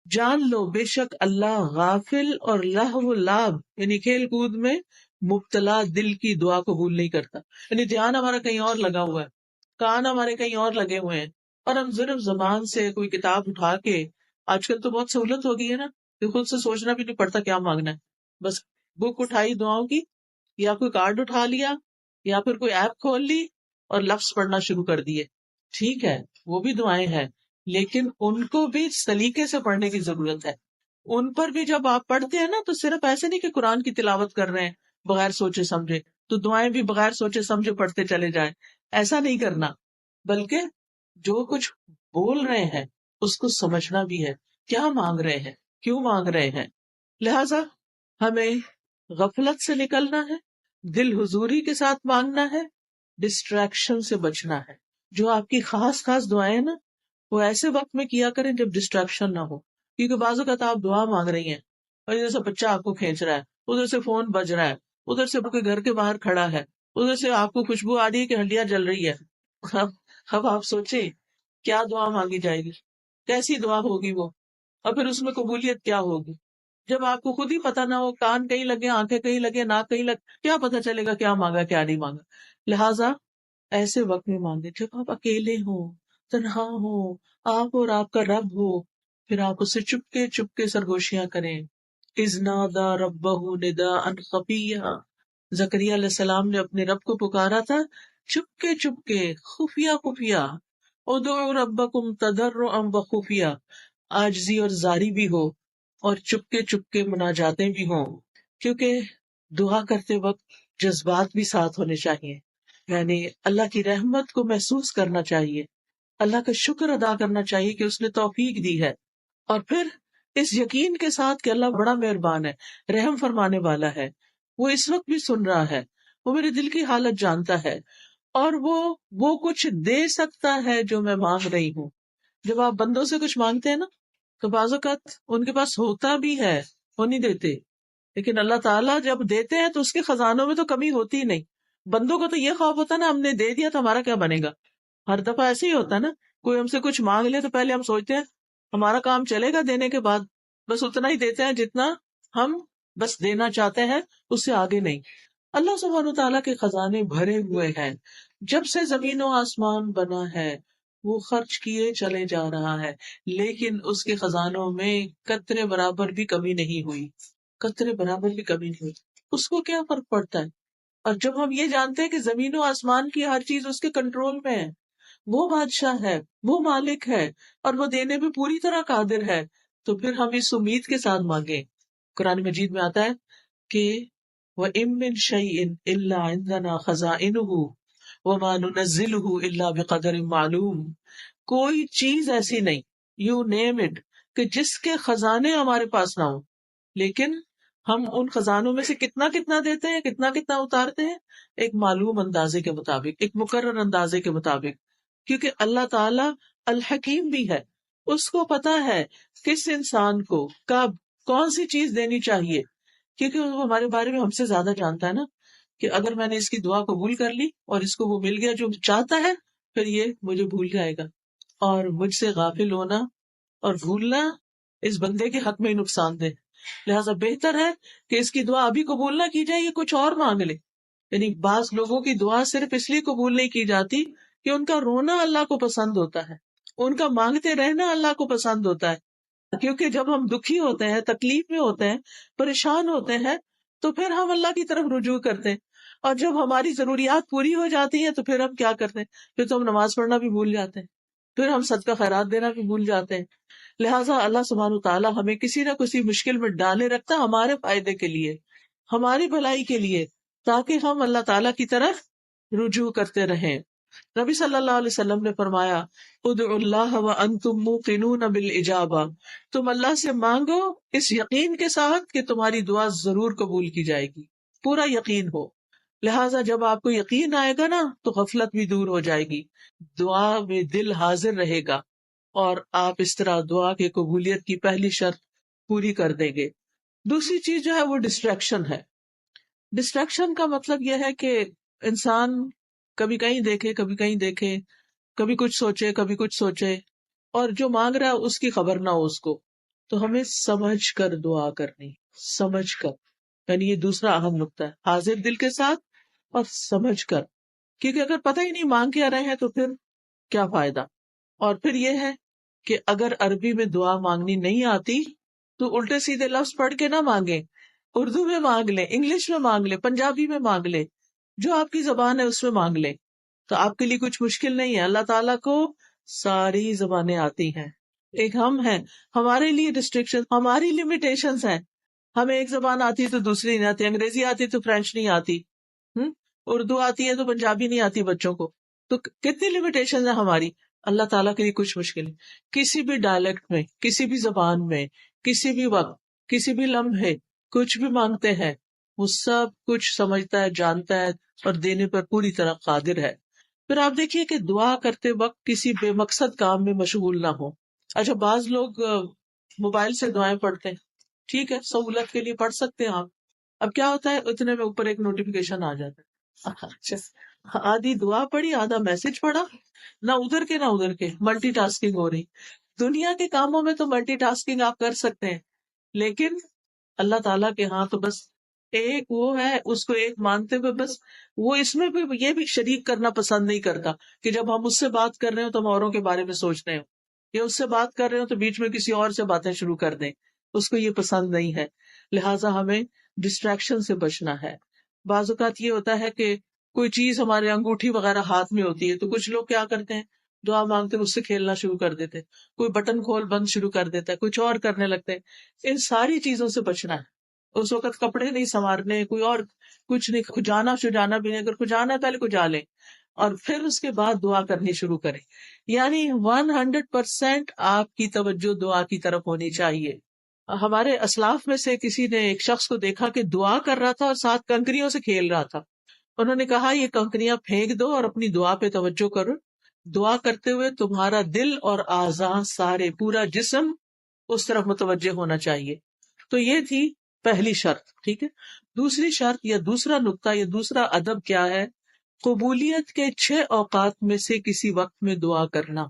جان لو بے شک اللہ غافل اور لہو لعب یعنی کھیل کود میں مبتلا دل کی دعا قبول نہیں کرتا. یعنی دھیان ہمارا کہیں اور لگا ہوا ہے, کان ہمارے کہیں اور لگے ہوئے ہیں, اور ہم صرف زبان سے کوئی کتاب اٹھا کے, آج کل تو بہت سہولت ہو گئی ہے نا کہ خود سے سوچنا بھی نہیں پڑتا کیا مانگنا ہے, بس بک اٹھائی دعاؤں کی, یا کوئی کارڈ اٹھا لیا, یا پھر کوئی ایپ کھول لی اور لفظ پڑھنا شروع کر دیے. ٹھیک ہے, وہ بھی دعائیں ہیں, لیکن ان کو بھی سلیقے سے پڑھنے کی ضرورت ہے. ان پر بھی جب آپ پڑھتے ہیں نا تو صرف ایسے نہیں کہ قرآن کی تلاوت کر رہے ہیں بغیر سوچے سمجھے تو دعائیں بھی بغیر سوچے سمجھے پڑھتے چلے جائیں, ایسا نہیں کرنا, بلکہ جو کچھ بول رہے ہیں اس کو سمجھنا بھی ہے, کیا مانگ رہے ہیں, کیوں مانگ رہے ہیں. لہذا ہمیں غفلت سے نکلنا ہے, دل حضوری کے ساتھ مانگنا ہے, ڈسٹریکشن سے بچنا ہے. جو آپ کی خاص خاص دعائیں ہیں نا وہ ایسے وقت میں کیا کریں جب ڈسٹریکشن نہ ہو. کیونکہ بعض اوقات آپ دعا مانگ رہی ہیں اور ادھر سے بچہ آپ کو کھینچ رہا ہے, ادھر سے فون بج رہا ہے, ادھر سے آپ کے گھر کے باہر کھڑا ہے, ادھر سے آپ کو خوشبو آ رہی ہے کہ ہڈیاں جل رہی ہے. اب آپ سوچیں کیا دعا مانگی جائے گی, کیسی دعا ہوگی وہ, اور پھر اس میں قبولیت کیا ہوگی جب آپ کو خود ہی پتہ نہ ہو, کان کہیں لگے, آنکھیں کہیں لگے, ناک کہیں لگے, کیا پتہ چلے گا کیا مانگا کیا نہیں مانگا. لہٰذا ایسے وقت میں مانگے جب آپ اکیلے ہوں, تنہا ہو, آپ اور آپ کا رب ہو, پھر آپ اسے چپ کے سرگوشیاں کریں. اذ نادى ربه نداء خفيا, زکریا علیہ السلام نے اپنے رب کو پکارا تھا چپ کے خفیہ. ادعوا ربکم تضرعا وخفیا, عاجزی اور زاری بھی ہو اور چپ کے مناجاتیں بھی ہوں. کیونکہ دعا کرتے وقت جذبات بھی ساتھ ہونے چاہیے, یعنی اللہ کی رحمت کو محسوس کرنا چاہیے, اللہ کا شکر ادا کرنا چاہیے کہ اس نے توفیق دی ہے, اور پھر اس یقین کے ساتھ کہ اللہ بڑا مہربان ہے, رحم فرمانے والا ہے, وہ اس وقت بھی سن رہا ہے, وہ میرے دل کی حالت جانتا ہے, اور وہ کچھ دے سکتا ہے جو میں مانگ رہی ہوں. جب آپ بندوں سے کچھ مانگتے ہیں نا تو بعض اوقات ان کے پاس ہوتا بھی ہے, وہ نہیں دیتے, لیکن اللہ تعالیٰ جب دیتے ہیں تو اس کے خزانوں میں تو کمی ہوتی ہی نہیں. بندوں کو تو یہ خوف ہوتا ہے نا, ہم نے دے دیا تو ہمارا کیا بنے گا. ہر دفعہ ایسے ہی ہوتا ہے نا, کوئی ہم سے کچھ مانگ لے تو پہلے ہم سوچتے ہیں ہمارا کام چلے گا دینے کے بعد, بس اتنا ہی دیتے ہیں جتنا ہم بس دینا چاہتے ہیں, اس سے آگے نہیں. اللہ سبحانہ وتعالیٰ کے خزانے بھرے ہوئے ہیں, جب سے زمین و آسمان بنا ہے وہ خرچ کیے چلے جا رہا ہے, لیکن اس کے خزانوں میں قطرے برابر بھی کمی نہیں ہوئی, قطرے برابر بھی کمی نہیں ہوئی. اس کو کیا فرق پڑتا ہے؟ اور جب ہم یہ جانتے ہیں کہ زمین و آسمان کی ہر چیز اس کے کنٹرول میں ہے, وہ بادشاہ ہے, وہ مالک ہے, اور وہ دینے پہ پوری طرح قادر ہے, تو پھر ہم اس امید کے ساتھ مانگیں. قرآن مجید میں آتا ہے کہ وَإِن مِّن شَيْءٍ إِلَّا عِندَنَا خَزَائِنُهُ وَمَا نُنَزِّلُهُ إِلَّا بِقَدَرٍ مَّعْلُومٍ. کوئی چیز ایسی نہیں, یو نیم اٹ, کہ جس کے خزانے ہمارے پاس نہ ہوں, لیکن ہم ان خزانوں میں سے کتنا دیتے ہیں, کتنا اتارتے ہیں, ایک معلوم اندازے کے مطابق, ایک مقرر اندازے کے مطابق. کیونکہ اللہ تعالیٰ الحکیم بھی ہے, اس کو پتا ہے کس انسان کو کب کون سی چیز دینی چاہیے, کیونکہ وہ ہمارے بارے میں ہم سے زیادہ جانتا ہے نا, کہ اگر میں نے اس کی دعا قبول کر لی اور اس کو وہ مل گیا جو چاہتا ہے, پھر یہ مجھے بھول جائے گا, اور مجھ سے غافل ہونا اور بھولنا اس بندے کے حق میں نقصان دہ. لہٰذا بہتر ہے کہ اس کی دعا ابھی قبول نہ کی جائے, یہ کچھ اور مانگ لے. یعنی بعض لوگوں کی دعا صرف اس لیے قبول نہیں کی جاتی کہ ان کا رونا اللہ کو پسند ہوتا ہے, ان کا مانگتے رہنا اللہ کو پسند ہوتا ہے. کیونکہ جب ہم دکھی ہوتے ہیں, تکلیف میں ہوتے ہیں, پریشان ہوتے ہیں, تو پھر ہم اللہ کی طرف رجوع کرتے ہیں, اور جب ہماری ضروریات پوری ہو جاتی ہیں تو پھر ہم کیا کرتے ہیں, پھر تو ہم نماز پڑھنا بھی بھول جاتے ہیں, پھر ہم صدقہ خیرات دینا بھی بھول جاتے ہیں. لہٰذا اللہ سبحانہ وتعالیٰ ہمیں کسی نہ کسی مشکل میں ڈالے رکھتا ہمارے فائدے کے لیے, ہماری بھلائی کے لیے, تاکہ ہم اللہ تعالیٰ کی طرف رجوع کرتے رہیں. نبی صلی اللہ علیہ وسلم نے فرمایا ادعوا اللہ وانتم موقنون بالاجابہ, تم اللہ سے مانگو اس یقین کے ساتھ کہ تمہاری دعا ضرور قبول کی جائے گی, پورا یقین ہو. لہٰذا جب آپ کو یقین آئے گا نا تو غفلت بھی دور ہو جائے گی, دعا میں دل حاضر رہے گا, اور آپ اس طرح دعا کی قبولیت کی پہلی شرط پوری کر دیں گے. دوسری چیز جو ہے وہ ڈسٹریکشن ہے. ڈسٹریکشن کا مطلب یہ ہے کہ انسان کبھی کہیں دیکھے, کبھی کہیں دیکھے, کبھی کچھ سوچے, اور جو مانگ رہا ہے اس کی خبر نہ ہو اس کو. تو ہمیں سمجھ کر دعا کرنی, سمجھ کر, یعنی یہ دوسرا اہم نقطہ ہے, حاضر دل کے ساتھ اور سمجھ کر. کیونکہ اگر پتہ ہی نہیں مانگ کے آ رہے ہیں تو پھر کیا فائدہ. اور پھر یہ ہے کہ اگر عربی میں دعا مانگنی نہیں آتی تو الٹے سیدھے لفظ پڑھ کے نہ مانگے, اردو میں مانگ لیں, انگلش میں مانگ لیں, پنجابی میں مانگ لیں, جو آپ کی زبان ہے اس میں مانگ لیں, تو آپ کے لیے کچھ مشکل نہیں ہے. اللہ تعالیٰ کو ساری زبانیں آتی ہیں, ایک ہم ہیں, ہمارے لیے ریسٹرکشن, ہماری لمیٹیشنز ہیں. ہمیں ایک زبان آتی تو دوسری نہیں آتی, انگریزی آتی تو فرینچ نہیں آتی, اردو آتی ہے تو پنجابی نہیں آتی بچوں کو, تو کتنی لمیٹیشنز ہیں ہماری. اللہ تعالیٰ کے لیے کچھ مشکل نہیں. کسی بھی ڈائلیکٹ میں, کسی بھی زبان میں, کسی بھی وقت, کسی بھی لمحے کچھ بھی مانگتے ہیں وہ سب کچھ سمجھتا ہے، جانتا ہے اور دینے پر پوری طرح قادر ہے۔ پھر آپ دیکھیے کہ دعا کرتے وقت کسی بے مقصد کام میں مشغول نہ ہو۔ اچھا، بعض لوگ موبائل سے دعائیں پڑھتے ہیں، ٹھیک ہے، سہولت کے لیے پڑھ سکتے ہیں آپ۔ اب کیا ہوتا ہے، اتنے میں اوپر ایک نوٹیفیکیشن آ جاتا ہے، اچھا آدھی دعا پڑھی آدھا میسج پڑھا، نہ ادھر کے نہ ادھر کے، ملٹی ٹاسکنگ ہو رہی۔ دنیا کے کاموں میں تو ملٹی ٹاسکنگ آپ کر سکتے ہیں، لیکن اللہ تعالیٰ کے ہاں تو بس ایک وہ ہے، اس کو ایک مانتے ہوئے بس وہ اس میں بھی یہ بھی شریک کرنا پسند نہیں کرتا کہ جب ہم اس سے بات کر رہے ہو تو ہم اوروں کے بارے میں سوچ رہے ہو، یا اس سے بات کر رہے ہو تو بیچ میں کسی اور سے باتیں شروع کر دیں، اس کو یہ پسند نہیں ہے۔ لہٰذا ہمیں ڈسٹریکشن سے بچنا ہے۔ بعض اوقات یہ ہوتا ہے کہ کوئی چیز ہمارے انگوٹھی وغیرہ ہاتھ میں ہوتی ہے تو کچھ لوگ کیا کرتے ہیں، دعا مانگتے اس سے کھیلنا شروع کر دیتے ہیں، کوئی بٹن کھول بند شروع کر دیتا ہے، کچھ اور کرنے لگتے ہیں۔ ان ساری چیزوں سے بچنا ہے۔ اس وقت کپڑے نہیں سنوارنے، کوئی اور کچھ نہیں، کھجانا شجانا بھی نہیں، اگر کھجانا ہے پہلے کھجا لیں اور پھر اس کے بعد دعا کرنی شروع کریں۔ یعنی 100% آپ کی توجہ دعا کی طرف ہونی چاہیے۔ ہمارے اسلاف میں سے کسی نے ایک شخص کو دیکھا کہ دعا کر رہا تھا اور ساتھ کنکریوں سے کھیل رہا تھا۔ انہوں نے کہا یہ کنکریاں پھینک دو اور اپنی دعا پہ توجہ کرو، دعا کرتے ہوئے تمہارا دل اور اعضاء سارے پورا جسم اس طرف متوجہ ہونا چاہیے۔ تو یہ تھی پہلی شرط، ٹھیک ہے۔ دوسری شرط یا دوسرا نقطہ یا دوسرا ادب کیا ہے، قبولیت کے 6 اوقات میں سے کسی وقت میں دعا کرنا۔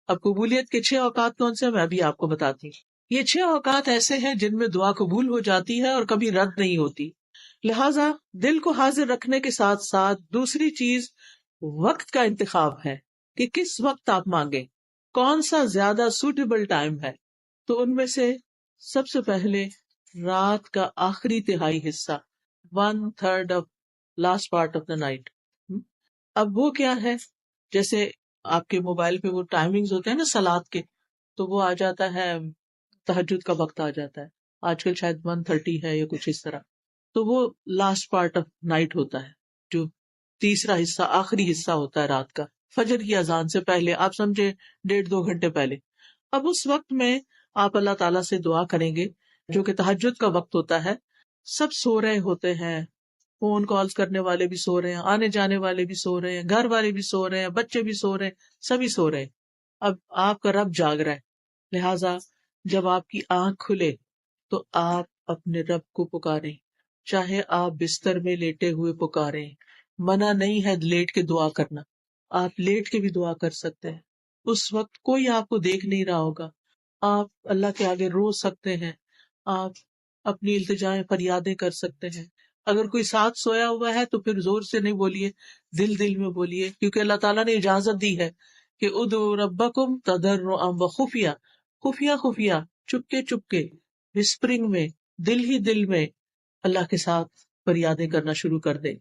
اب قبولیت کے 6 اوقات کون سے، میں ابھی آپ کو بتاتی ہوں۔ یہ 6 اوقات ایسے ہیں جن میں دعا قبول ہو جاتی ہے اور کبھی رد نہیں ہوتی۔ لہٰذا دل کو حاضر رکھنے کے ساتھ ساتھ دوسری چیز وقت کا انتخاب ہے کہ کس وقت آپ مانگیں، کون سا زیادہ سوٹیبل ٹائم ہے۔ تو ان میں سے سب سے پہلے رات کا آخری تہائی حصہ، 1/3 of last part of the night. اب وہ کیا ہے، جیسے آپ کے موبائل پہ وہ ٹائمنگز ہوتے ہیں نا صلاۃ کے، تو وہ آ جاتا ہے تہجد کا وقت آ جاتا ہے، آج کل شاید 1:30 ہے یا کچھ اس طرح، تو وہ لاسٹ پارٹ آف نائٹ ہوتا ہے، جو تیسرا حصہ آخری حصہ ہوتا ہے رات کا، فجر کی اذان سے پہلے، آپ سمجھے 1.5-2 گھنٹے پہلے۔ اب اس وقت میں آپ اللہ تعالیٰ سے دعا کریں گے، جو کہ تہجد کا وقت ہوتا ہے، سب سو رہے ہوتے ہیں، فون کالز کرنے والے بھی سو رہے ہیں، آنے جانے والے بھی سو رہے ہیں، گھر والے بھی سو رہے ہیں، بچے بھی سو رہے ہیں، سبھی سو رہے ہیں۔ اب آپ کا رب جاگ رہا ہے، لہٰذا جب آپ کی آنکھ کھلے تو آپ اپنے رب کو پکاریں، چاہے آپ بستر میں لیٹے ہوئے پکاریں، منع نہیں ہے لیٹ کے دعا کرنا، آپ لیٹ کے بھی دعا کر سکتے ہیں۔ اس وقت کوئی آپ کو دیکھ نہیں رہا ہوگا، آپ اللہ کے آگے رو سکتے ہیں، آپ اپنی التجائیں فریادیں کر سکتے ہیں۔ اگر کوئی ساتھ سویا ہوا ہے تو پھر زور سے نہیں بولیے، دل دل میں بولیے، کیونکہ اللہ تعالیٰ نے اجازت دی ہے کہ ادعوا ربکم تضرعا وخفیہ، خفیہ خفیہ، چپکے چپکے، وسپرنگ میں، دل ہی دل میں اللہ کے ساتھ فریادیں کرنا شروع کر دیں،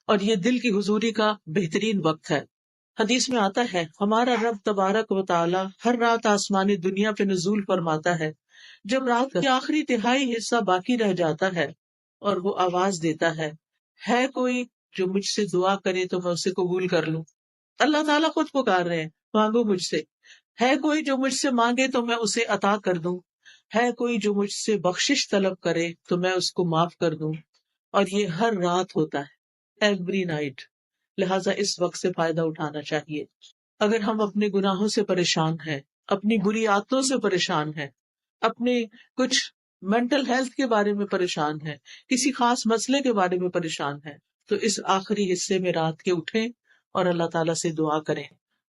اور یہ دل کی حضوری کا بہترین وقت ہے۔ حدیث میں آتا ہے ہمارا رب تبارک و تعالی ہر رات آسمانی دنیا پہ نزول فرماتا ہے، جب رات کا آخری تہائی حصہ باقی رہ جاتا ہے اور وہ آواز دیتا ہے کوئی جو مجھ سے دعا کرے تو میں اسے قبول کر لوں۔ اللہ تعالیٰ خود پکار رہے ہیں، مانگو مجھ سے، ہے کوئی جو مجھ سے مانگے تو میں اسے عطا کر دوں، ہے کوئی جو مجھ سے بخشش طلب کرے تو میں اس کو معاف کر دوں، اور یہ ہر رات ہوتا ہے، ایوری نائٹ۔ لہٰذا اس وقت سے فائدہ اٹھانا چاہیے۔ اگر ہم اپنے گناہوں سے پریشان ہیں، اپنی بری عادتوں سے پریشان ہیں، اپنے کچھ مینٹل ہیلتھ کے بارے میں پریشان ہیں، کسی خاص مسئلے کے بارے میں پریشان ہیں، تو اس آخری حصے میں رات کے اٹھیں اور اللہ تعالیٰ سے دعا کریں۔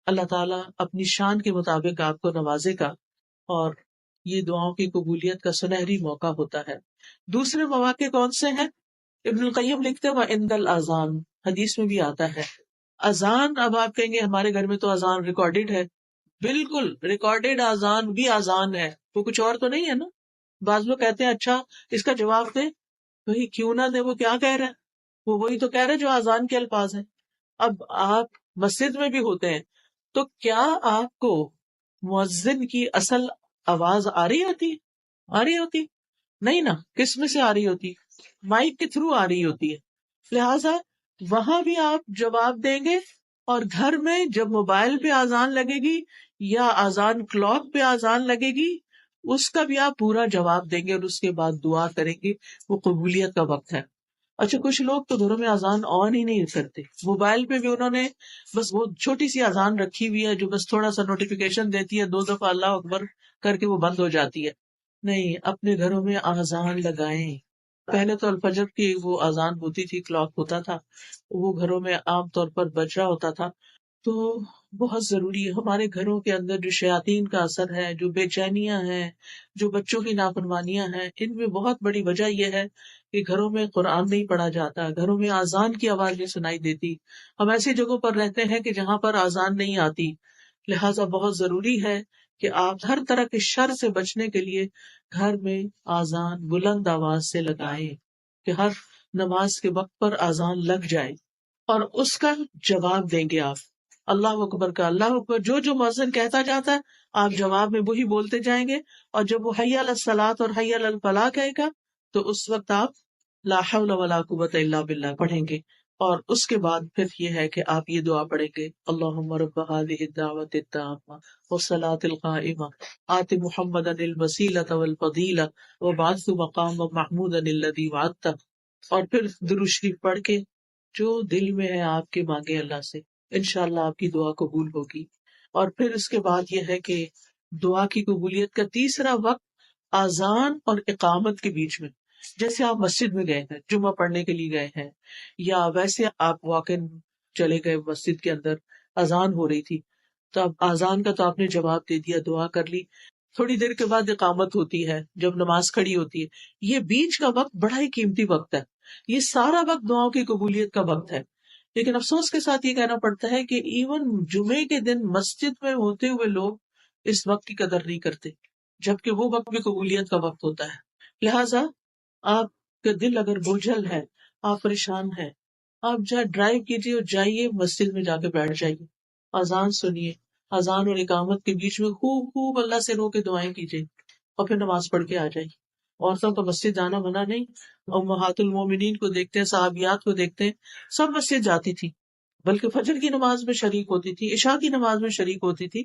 اللہ تعالیٰ اپنی شان کے مطابق آپ کو نوازے گا، اور یہ دعاؤں کی قبولیت کا سنہری موقع ہوتا ہے۔ دوسرے مواقع کون سے ہیں؟ ابن القیم لکھتے ہیں وَعِندَ الْأَذَانِ، حدیث میں بھی آتا ہے اذان۔ اب آپ کہیں گے ہمارے گھر میں تو اذان ریکارڈیڈ ہے، بالکل ریکارڈیڈ اذان بھی اذان ہے، وہ کچھ اور تو نہیں ہے نا۔ بعض لوگ کہتے ہیں اچھا اس کا جواب دے، وہی کیوں نہ دے، وہ کیا کہہ رہا ہے، وہ وہی تو کہہ رہے جو اذان کے الفاظ ہیں۔ اب آپ مسجد میں بھی ہوتے ہیں تو کیا آپ کو مؤذن کی اصل آواز آ رہی ہوتی نہیں نا، کس میں سے آ رہی ہوتی؟ مائک کے تھرو آ رہی ہوتی ہے۔ لہٰذا وہاں بھی آپ جواب دیں گے، اور گھر میں جب موبائل پہ اذان لگے گی یا اذان کلاک پہ اذان لگے گی، اس کا بھی آپ پورا جواب دیں گے اور اس کے بعد دعا کریں گے، وہ قبولیت کا وقت ہے۔ اچھا کچھ لوگ تو گھروں میں اذان آن ہی نہیں کرتے، موبائل پہ بھی انہوں نے بس وہ چھوٹی سی اذان رکھی ہوئی ہے جو بس تھوڑا سا نوٹیفیکیشن دیتی ہے، 2 دفعہ اللہ اکبر کر کے وہ بند ہو جاتی ہے۔ نہیں، اپنے گھروں میں اذان لگائیں۔ پہلے تو الفجر کی وہ اذان ہوتی تھی، کلاک ہوتا تھا، وہ گھروں میں عام طور پر بج رہا ہوتا تھا، تو بہت ضروری ہے۔ ہمارے گھروں کے اندر جو شیاطین کا اثر ہے، جو بے چینیاں ہیں، جو بچوں کی نافرمانیاں ہیں، ان میں بہت بڑی وجہ یہ ہے کہ گھروں میں قرآن نہیں پڑھا جاتا، گھروں میں اذان کی آواز نہیں سنائی دیتی۔ ہم ایسی جگہوں پر رہتے ہیں کہ جہاں پر اذان نہیں آتی، لہٰذا بہت ضروری ہے کہ آپ ہر طرح کے شر سے بچنے کے لیے گھر میں اذان بلند آواز سے لگائیں، کہ ہر نماز کے وقت پر اذان لگ جائے، اور اس کا جواب دیں گے آپ۔ اللہ اکبر کا اللہ اکبر جو جو مؤذن کہتا جاتا ہے آپ جواب میں وہی بولتے جائیں گے، اور جب وہ حی علی الصلاۃ اور حی علی الفلاح کہے گا تو اس وقت آپ لا حول ولا قوت الا باللہ پڑھیں گے، اور اس کے بعد پھر یہ ہے کہ آپ یہ دعا پڑھیں گے، اللہم رب هذه الدعوۃ التامہ والصلاۃ القائمہ آت محمدا الوسیلۃ والفضیلہ وابعثہ مقاما محمودا الذی وعدتہ، اور پھر درود شریف پڑھ کے جو دل میں ہے آپ کے مانگے اللہ سے، انشاءاللہ آپ کی دعا قبول ہوگی۔ اور پھر اس کے بعد یہ ہے کہ دعا کی قبولیت کا تیسرا وقت اذان اور اقامت کے بیچ میں، جیسے آپ مسجد میں گئے ہیں، جمعہ پڑھنے کے لیے گئے ہیں، یا ویسے آپ واک ان چلے گئے مسجد کے اندر، اذان ہو رہی تھی تو اب اذان کا تو آپ نے جواب دے دیا، دعا کر لی، تھوڑی دیر کے بعد اقامت ہوتی ہے جب نماز کھڑی ہوتی ہے۔ یہ بیچ کا وقت بڑا ہی قیمتی وقت ہے، یہ سارا وقت دعاؤں کی قبولیت کا وقت ہے۔ لیکن افسوس کے ساتھ یہ کہنا پڑتا ہے کہ ایون جمعے کے دن مسجد میں ہوتے ہوئے لوگ اس وقت کی قدر نہیں کرتے، جبکہ وہ وقت بھی قبولیت کا وقت ہوتا ہے۔ لہٰذا آپ کا دل اگر بوجھل ہے، آپ پریشان ہیں، آپ جہاں ڈرائیو کیجیے اور جائیے مسجد میں جا کے بیٹھ جائیے، اذان سنیے، اذان اور اقامت کے بیچ میں خوب خوب اللہ سے رو کے دعائیں کیجیے، اور پھر نماز پڑھ کے آ جائیے۔ عورتوں کا مسجد جانا منع نہیں، امہات المومنین کو دیکھتے ہیں، صحابیات کو دیکھتے ہیں، سب مسجد جاتی تھی، بلکہ فجر کی نماز میں شریک ہوتی تھی، عشاء کی نماز میں شریک ہوتی تھی،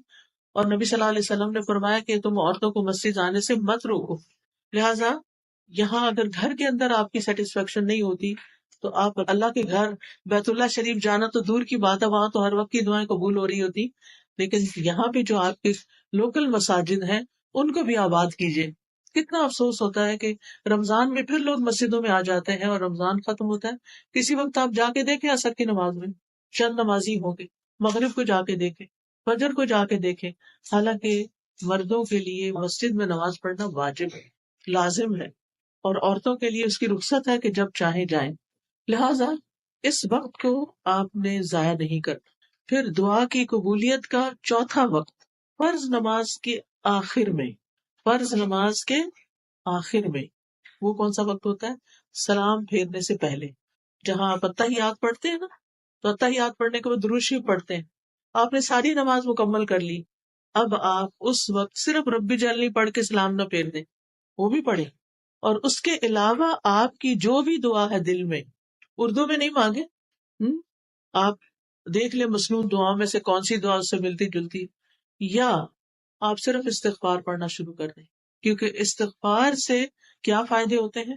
اور نبی صلی اللہ علیہ وسلم نے فرمایا کہ تم عورتوں کو مسجد آنے سے مت روکو۔ لہٰذا یہاں اگر گھر کے اندر آپ کی سیٹسفیکشن نہیں ہوتی تو آپ اللہ کے گھر بیت اللہ شریف جانا تو دور کی بات ہے، وہاں تو ہر وقت کی دعائیں قبول ہو رہی ہوتی، لیکن یہاں پہ جو آپ کے لوکل مساجد ہیں ان کو بھی آباد کیجیے۔ کتنا افسوس ہوتا ہے کہ رمضان میں پھر لوگ مسجدوں میں آ جاتے ہیں اور رمضان ختم ہوتا ہے، کسی وقت آپ جا کے دیکھیں عصر کی نماز میں چند نمازی ہوں گے، مغرب کو جا کے دیکھیں، فجر کو جا کے دیکھیں، حالانکہ مردوں کے لیے مسجد میں نماز پڑھنا واجب ہے، لازم ہے، اور عورتوں کے لیے اس کی رخصت ہے کہ جب چاہیں جائیں۔ لہٰذا اس وقت کو آپ نے ضائع نہیں کرنا۔ پھر دعا کی قبولیت کا چوتھا وقت فرض نماز کے آخر میں، فرض نماز کے آخر میں وہ کون سا وقت ہوتا ہے؟ سلام پھیرنے سے پہلے، جہاں آپ اتحیات پڑھتے ہیں نا، تو اتحیات پڑھنے کے بعد درود شریف پڑھتے ہیں، آپ نے ساری نماز مکمل کر لی، اب آپ اس وقت صرف ربی جلنی پڑھ کے سلام نہ پھیر دیں، وہ بھی پڑھیں، اور اس کے علاوہ آپ کی جو بھی دعا ہے دل میں، اردو میں نہیں مانگے، آپ دیکھ لیں مسنون دعاؤں میں سے کون سی دعا اس سے ملتی جلتی، یا آپ صرف استغفار پڑھنا شروع کر دیں، کیونکہ استغفار سے کیا فائدے ہوتے ہیں،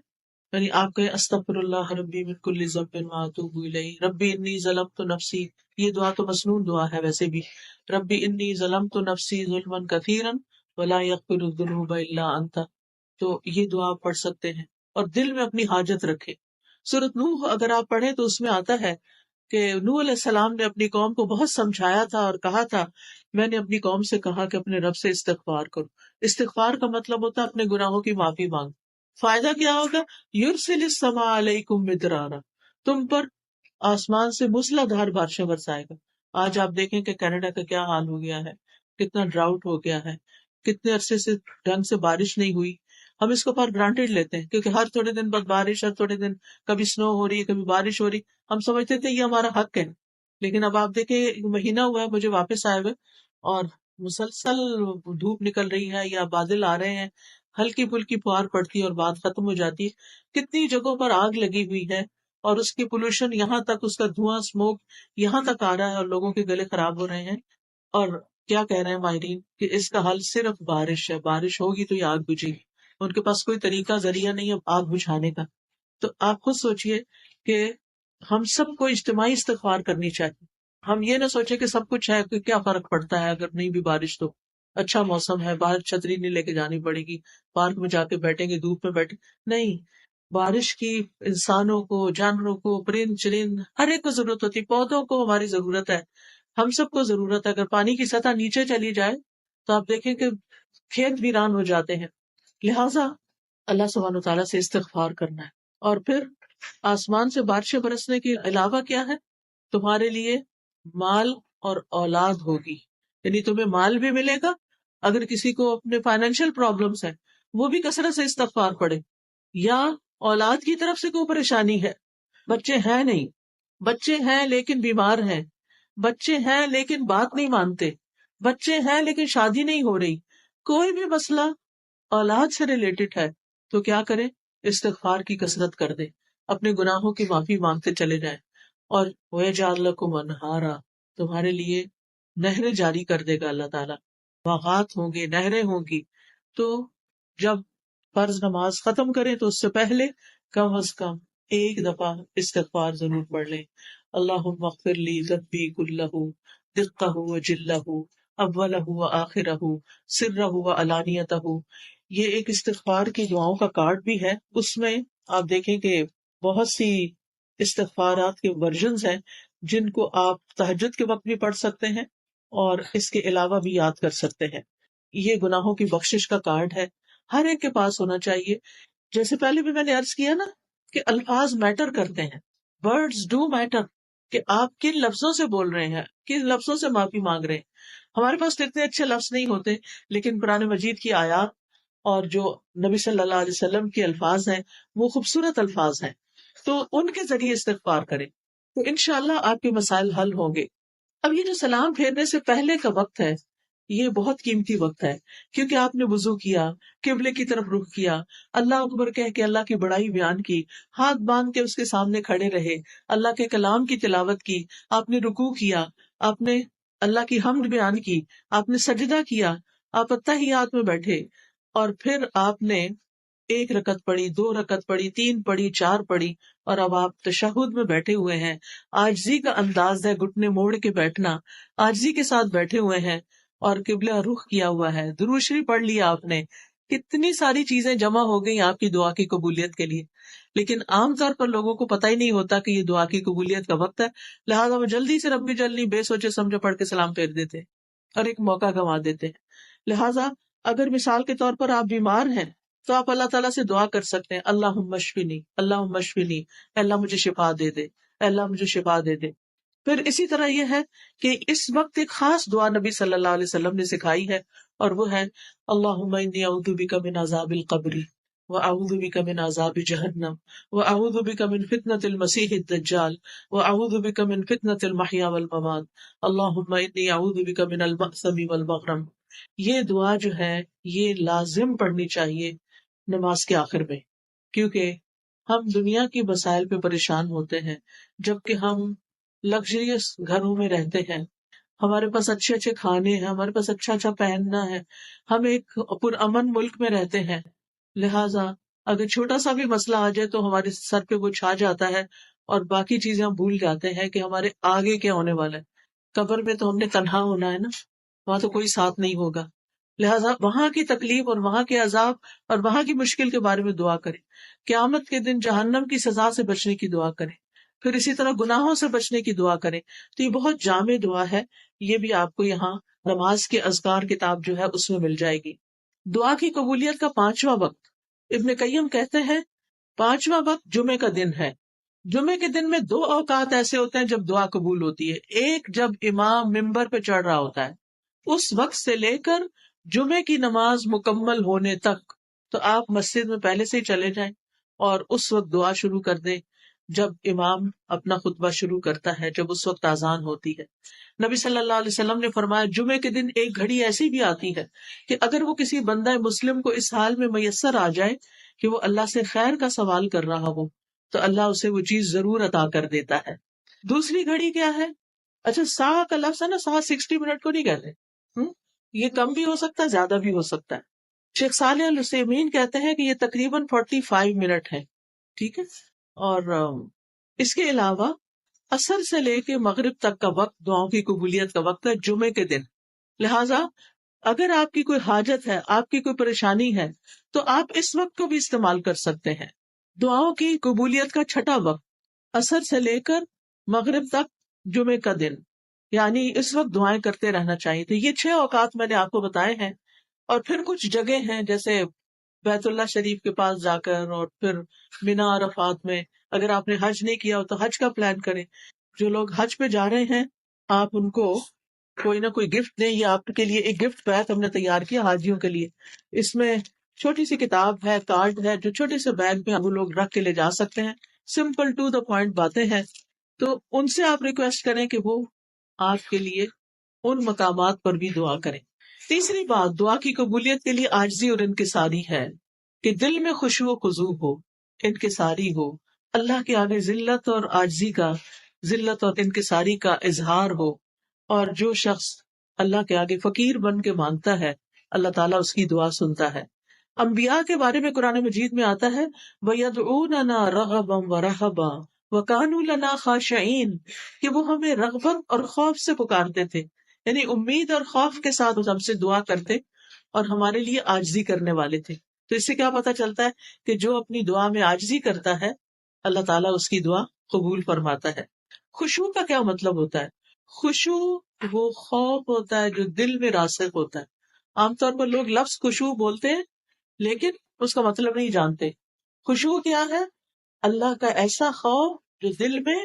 یعنی آپ کہیں استغفر اللہ ربی من کل ذنب واتوب الیہ ربی انی ظلمت نفسی، یہ دعا تو مسنون دعا ہے ویسے بھی، ربی انی ظلمت نفسی ظلما کثیرا ولا یغفر الذنوب الا انت، تو یہ دعا آپ پڑھ سکتے ہیں، اور دل میں اپنی حاجت رکھے۔ سورۃ نوح اگر آپ پڑھیں تو اس میں آتا ہے کہ نوح علیہ السلام نے اپنی قوم کو بہت سمجھایا تھا اور کہا تھا، میں نے اپنی قوم سے کہا کہ اپنے رب سے استغفار کرو۔ استغفار کا مطلب ہوتا ہے اپنے گناہوں کی معافی مانگ۔ فائدہ کیا ہوگا؟ یرسل السماء علیکم مدرارا، تم پر آسمان سے موسلادھار بارشیں برسائے گا۔ آج آپ دیکھیں کہ کینیڈا کا کیا حال ہو گیا ہے، کتنا ڈراؤٹ ہو گیا ہے، کتنے عرصے سے ڈھنگ سے بارش نہیں ہوئی۔ ہم اس کو فار گرانٹیڈ لیتے ہیں کیونکہ ہر تھوڑے دن بعد بارش، ہر تھوڑے دن کبھی سنو ہو رہی ہے، کبھی بارش ہو رہی، ہم سمجھتے تھے یہ ہمارا حق ہے، لیکن اب آپ دیکھیں مہینہ ہوا ہے مجھے واپس آئے ہوئے اور مسلسل دھوپ نکل رہی ہے یا بادل آ رہے ہیں، ہلکی پھلکی پھوار پڑتی ہے اور بات ختم ہو جاتی ہے۔ کتنی جگہوں پر آگ لگی ہوئی ہے اور اس کی پولوشن یہاں تک، اس کا دھواں اسموک یہاں تک آ رہا ہے اور لوگوں کے گلے خراب ہو رہے ہیں۔ اور کیا کہہ رہے ہیں ماہرین کہ اس کا حل صرف بارش ہے، بارش ہوگی تو یہ آگ بجھے گی، ان کے پاس کوئی طریقہ ذریعہ نہیں ہے آگ بجھانے کا۔ تو آپ خود سوچئے کہ ہم سب کو اجتماعی استغفار کرنی چاہیے. ہم یہ نہ سوچیں کہ سب کچھ ہے کہ کیا فرق پڑتا ہے اگر نہیں بھی بارش تو اچھا موسم ہے، باہر چھتری نہیں لے کے جانی پڑے گی، پارک میں جا کے بیٹھیں گے، دھوپ میں بیٹھے نہیں. بارش کی انسانوں کو، جانوروں کو، پرند چرند ہر ایک کو ضرورت ہوتی ہے، پودوں کو ہماری ضرورت ہے، ہم سب کو ضرورت ہے. اگر پانی کی سطح نیچے چلی جائے تو آپ دیکھیں کہ کھیت ویران ہو جاتے ہیں. لہٰذا اللہ سبحانہ و تعالیٰ سے استغفار کرنا ہے. اور پھر آسمان سے بارشیں برسنے کے علاوہ کیا ہے؟ تمہارے لیے مال اور اولاد ہوگی، یعنی تمہیں مال بھی ملے گا. اگر کسی کو اپنے فائنینشیل پرابلمس ہیں وہ بھی کثرت سے استغفار پڑے. یا اولاد کی طرف سے کوئی پریشانی ہے، بچے ہیں نہیں، بچے ہیں لیکن بیمار ہیں، بچے ہیں لیکن بات نہیں مانتے، بچے ہیں لیکن شادی نہیں ہو رہی، کوئی بھی مسئلہ اولاد سے ریلیٹڈ ہے تو کیا کریں؟ استغفار کی کثرت کر دیں، اپنے گناہوں کی معافی مانگتے چلے جائیں. اور وَيَجْعَلْ لَكُمْ أَنْهَارًا، تمہارے لیے نہریں جاری کر دے گا اللہ تعالیٰ. باغات ہوں گے، نہریں ہوں گی. تو جب فرض نماز ختم کریں تو اس سے پہلے کم از کم ایک دفعہ استغفار ضرور پڑھ لیں. اللہم اغفر لی ذنبی کلہ دقہ و جلہ اولہ و آخرہ سرہ و علانیتہ. یہ ایک استغفار کی دعاؤں کا کارڈ بھی ہے. اس میں آپ دیکھیں کہ بہت سی استغفارات کے ورژنز ہیں جن کو آپ تہجد کے وقت بھی پڑھ سکتے ہیں اور اس کے علاوہ بھی یاد کر سکتے ہیں. یہ گناہوں کی بخشش کا کارڈ ہے، ہر ایک کے پاس ہونا چاہیے. جیسے پہلے بھی میں نے عرض کیا نا کہ الفاظ میٹر کرتے ہیں، ورڈز ڈو میٹر، کہ آپ کن لفظوں سے بول رہے ہیں، کن لفظوں سے معافی مانگ رہے ہیں. ہمارے پاس اتنے اچھے لفظ نہیں ہوتے، لیکن قرآن مجید کی آیات اور جو نبی صلی اللہ علیہ وسلم کے الفاظ ہیں وہ خوبصورت الفاظ ہیں، تو ان کے ذریعے استغفار کریں تو انشاءاللہ آپ کے مسائل حل ہوں گے. اب یہ جو سلام پھیرنے سے پہلے کا وقت ہے یہ بہت قیمتی وقت ہے، کیونکہ آپ نے وضو کیا، قبلے کی طرف رخ کیا، اللہ اکبر کہہ کے اللہ کی بڑائی بیان کی، ہاتھ باندھ کے اس کے سامنے کھڑے رہے، اللہ کے کلام کی تلاوت کی، آپ نے رکوع کیا، آپ نے اللہ کی حمد بیان کی، آپ نے سجدہ کیا، آپ اتحیات میں بیٹھے، اور پھر آپ نے ایک رکعت پڑھی، 2 رکعت پڑھی، 3 پڑھی، 4 پڑھی، اور اب آپ تشہد میں بیٹھے ہوئے ہیں. عاجزی کا انداز ہے، گھٹنے موڑ کے بیٹھنا، عاجزی کے ساتھ بیٹھے ہوئے ہیں اور قبلہ رخ کیا ہوا ہے، درود شریف پڑھ لیا آپ نے. کتنی ساری چیزیں جمع ہو گئی آپ کی دعا کی قبولیت کے لیے. لیکن عام طور پر لوگوں کو پتہ ہی نہیں ہوتا کہ یہ دعا کی قبولیت کا وقت ہے، لہٰذا وہ جلدی سے ربی جلدی بے سوچے سمجھے پڑھ کے سلام پھیر دیتے ہیں اور ایک موقع گنوا دیتے ہیں. لہٰذا اگر مثال کے طور پر آپ بیمار ہیں تو آپ اللہ تعالیٰ سے دعا کر سکتے ہیں، اللہم اشفنی، اللہم اشفنی، اے اللہ مجھے شفا دے دے، اے اللہ مجھے شفا دے دے. پھر اسی طرح یہ ہے کہ اس وقت ایک خاص دعا نبی صلی اللہ علیہ وسلم نے سکھائی ہے، اور وہ ہے اللہم انی اعوذ بک من عذاب القبر واعوذ بک من عذاب جہنم واعوذ بک من فتنة المسیح الدجال واعوذ بک من فتنة المحیا والممات اللہم انی اعوذ بک من المأثم والمغرم. یہ دعا جو ہے یہ لازم پڑھنی چاہیے نماز کے آخر میں، کیونکہ ہم دنیا کی مسائل پہ پریشان ہوتے ہیں جبکہ ہم لگژریس گھروں میں رہتے ہیں، ہمارے پاس اچھے اچھے کھانے ہیں، ہمارے پاس اچھا اچھا پہننا ہے، ہم ایک پرامن ملک میں رہتے ہیں. لہٰذا اگر چھوٹا سا بھی مسئلہ آ جائے تو ہمارے سر پہ وہ چھا جاتا ہے اور باقی چیزیں ہم بھول جاتے ہیں کہ ہمارے آگے کیا ہونے والا ہے. قبر میں تو ہم نے تنہا ہونا ہے نا، وہاں تو کوئی ساتھ نہیں ہوگا. لہٰذا وہاں کی تکلیف اور وہاں کے عذاب اور وہاں کی مشکل کے بارے میں دعا کریں. قیامت کے دن جہنم کی سزا سے بچنے کی دعا کریں. پھر اسی طرح گناہوں سے بچنے کی دعا کریں. تو یہ بہت جامع دعا ہے، یہ بھی آپ کو یہاں نماز کے اذکار کتاب جو ہے اس میں مل جائے گی. دعا کی قبولیت کا 5واں وقت ابن قیم کہتے ہیں 5واں وقت جمعے کا دن ہے. جمعے کے دن میں 2 اوقات ایسے ہوتے ہیں جب دعا قبول ہوتی ہے. ایک جب امام ممبر پہ چڑھ رہا ہوتا ہے، اس وقت سے لے کر جمعے کی نماز مکمل ہونے تک تو آپ مسجد میں پہلے سے ہی چلے جائیں اور اس وقت دعا شروع کر دیں جب امام اپنا خطبہ شروع کرتا ہے، جب اس وقت اذان ہوتی ہے. نبی صلی اللہ علیہ وسلم نے فرمایا جمعے کے دن ایک گھڑی ایسی بھی آتی ہے کہ اگر وہ کسی بندہ مسلم کو اس حال میں میسر آ جائے کہ وہ اللہ سے خیر کا سوال کر رہا ہو تو اللہ اسے وہ چیز ضرور عطا کر دیتا ہے. دوسری گھڑی کیا ہے؟ اچھا سا کا لفظ ہے نا، سا 60 منٹ کو نہیں کہتے، یہ کم بھی ہو سکتا ہے زیادہ بھی ہو سکتا ہے. شیخ صالح العثیمین کہتے ہیں کہ یہ تقریباً 45 منٹ ہے، ٹھیک ہے. اور اس کے علاوہ عصر سے لے کے مغرب تک کا وقت دعاؤں کی قبولیت کا وقت ہے، جمعے کے دن. لہٰذا اگر آپ کی کوئی حاجت ہے، آپ کی کوئی پریشانی ہے، تو آپ اس وقت کو بھی استعمال کر سکتے ہیں. دعاؤں کی قبولیت کا چھٹا وقت عصر سے لے کر مغرب تک جمعے کا دن، یعنی اس وقت دعائیں کرتے رہنا چاہیے. تو یہ 6 اوقات میں نے آپ کو بتائے ہیں. اور پھر کچھ جگہ ہیں جیسے بیت اللہ شریف کے پاس جا کر، اور پھر مینا عرفات میں. اگر آپ نے حج نہیں کیا ہو تو حج کا پلان کریں. جو لوگ حج پہ جا رہے ہیں آپ ان کو کوئی نہ کوئی گفٹ دیں. یہ آپ کے لیے ایک گفٹ پیک ہم نے تیار کیا حاجیوں کے لیے. اس میں چھوٹی سی کتاب ہے، کارڈ ہے، جو چھوٹے سے بیگ میں وہ لوگ رکھ کے لے جا سکتے ہیں. سمپل ٹو دا پوائنٹ باتیں ہیں. تو ان سے آپ ریکویسٹ کریں کہ وہ آپ کے لیے ان مقامات پر بھی دعا کریں. تیسری بات دعا کی قبولیت کے لیے عاجزی اور انکساری ہے کہ دل میں خشوع و خضوع ہو، انکساری ہو، اللہ کے آگے ذلت اور عاجزی کا، ذلت اور انکساری کا اظہار ہو. اور جو شخص اللہ کے آگے فقیر بن کے مانگتا ہے اللہ تعالیٰ اس کی دعا سنتا ہے. انبیاء کے بارے میں قرآن مجید میں آتا ہے وَيَدْعُونَنَا رَغَبًا وَرَهَبًا وَكَانُوا لَنَا خَاشِعِينَ، کہ وہ ہمیں رغبت اور خوف سے پکارتے تھے، یعنی امید اور خوف کے ساتھ ہم سے دعا کرتے اور ہمارے لیے عاجزی کرنے والے تھے. تو اس سے کیا پتہ چلتا ہے کہ جو اپنی دعا میں عاجزی کرتا ہے اللہ تعالیٰ اس کی دعا قبول فرماتا ہے. خشوع کا کیا مطلب ہوتا ہے؟ خشوع وہ خوف ہوتا ہے جو دل میں راسخ ہوتا ہے. عام طور پر لوگ لفظ خشوع بولتے ہیں لیکن اس کا مطلب نہیں جانتے. خشوع کیا ہے؟ اللہ کا ایسا خوف جو دل میں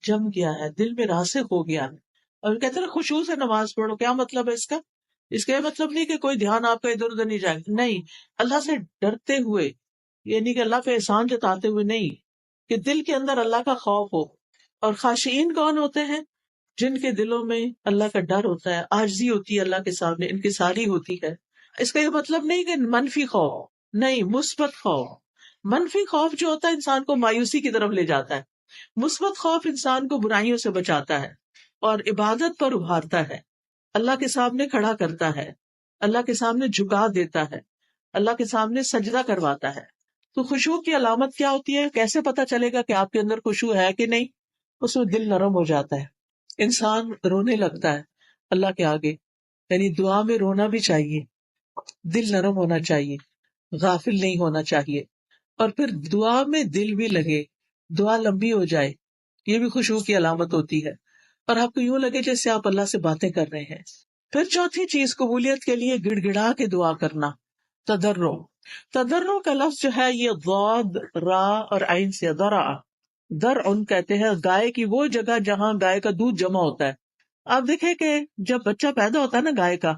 جم گیا ہے، دل میں راسخ ہو گیا ہے. اور کہتے ہیں خشوع سے نماز پڑھو. کیا مطلب ہے اس کا؟ اس کا یہ مطلب نہیں کہ کوئی دھیان آپ کا ادھر ادھر نہیں جائے، نہیں، اللہ سے ڈرتے ہوئے، یعنی کہ اللہ پہ احسان جتاتے ہوئے نہیں، کہ دل کے اندر اللہ کا خوف ہو. اور خاشعین کون ہوتے ہیں؟ جن کے دلوں میں اللہ کا ڈر ہوتا ہے، عاجزی ہوتی ہے اللہ کے سامنے، انکساری ہوتی ہے. اس کا یہ مطلب نہیں کہ منفی خوف، نہیں، مثبت خوف. منفی خوف جو ہوتا ہے انسان کو مایوسی کی طرف لے جاتا ہے. مثبت خوف انسان کو برائیوں سے بچاتا ہے اور عبادت پر ابھارتا ہے، اللہ کے سامنے کھڑا کرتا ہے، اللہ کے سامنے جھکا دیتا ہے، اللہ کے سامنے سجدہ کرواتا ہے. تو خشوع کی علامت کیا ہوتی ہے؟ کیسے پتا چلے گا کہ آپ کے اندر خشوع ہے کہ نہیں؟ اس میں دل نرم ہو جاتا ہے، انسان رونے لگتا ہے اللہ کے آگے. یعنی دعا میں رونا بھی چاہیے، دل نرم ہونا چاہیے، غافل نہیں ہونا چاہیے. اور پھر دعا میں دل بھی لگے، دعا لمبی ہو جائے، یہ بھی خشوع کی علامت ہوتی ہے. اور آپ کو یوں لگے جیسے آپ اللہ سے باتیں کر رہے ہیں. پھر چوتھی چیز قبولیت کے لیے گڑ گڑا کے دعا کرنا، تضرع. تضرع کا لفظ جو ہے یہ ضاد، را اور عین سے درع. درعن کہتے ہیں گائے کی وہ جگہ جہاں گائے کا دودھ جمع ہوتا ہے. آپ دیکھیں کہ جب بچہ پیدا ہوتا ہے نا گائے کا،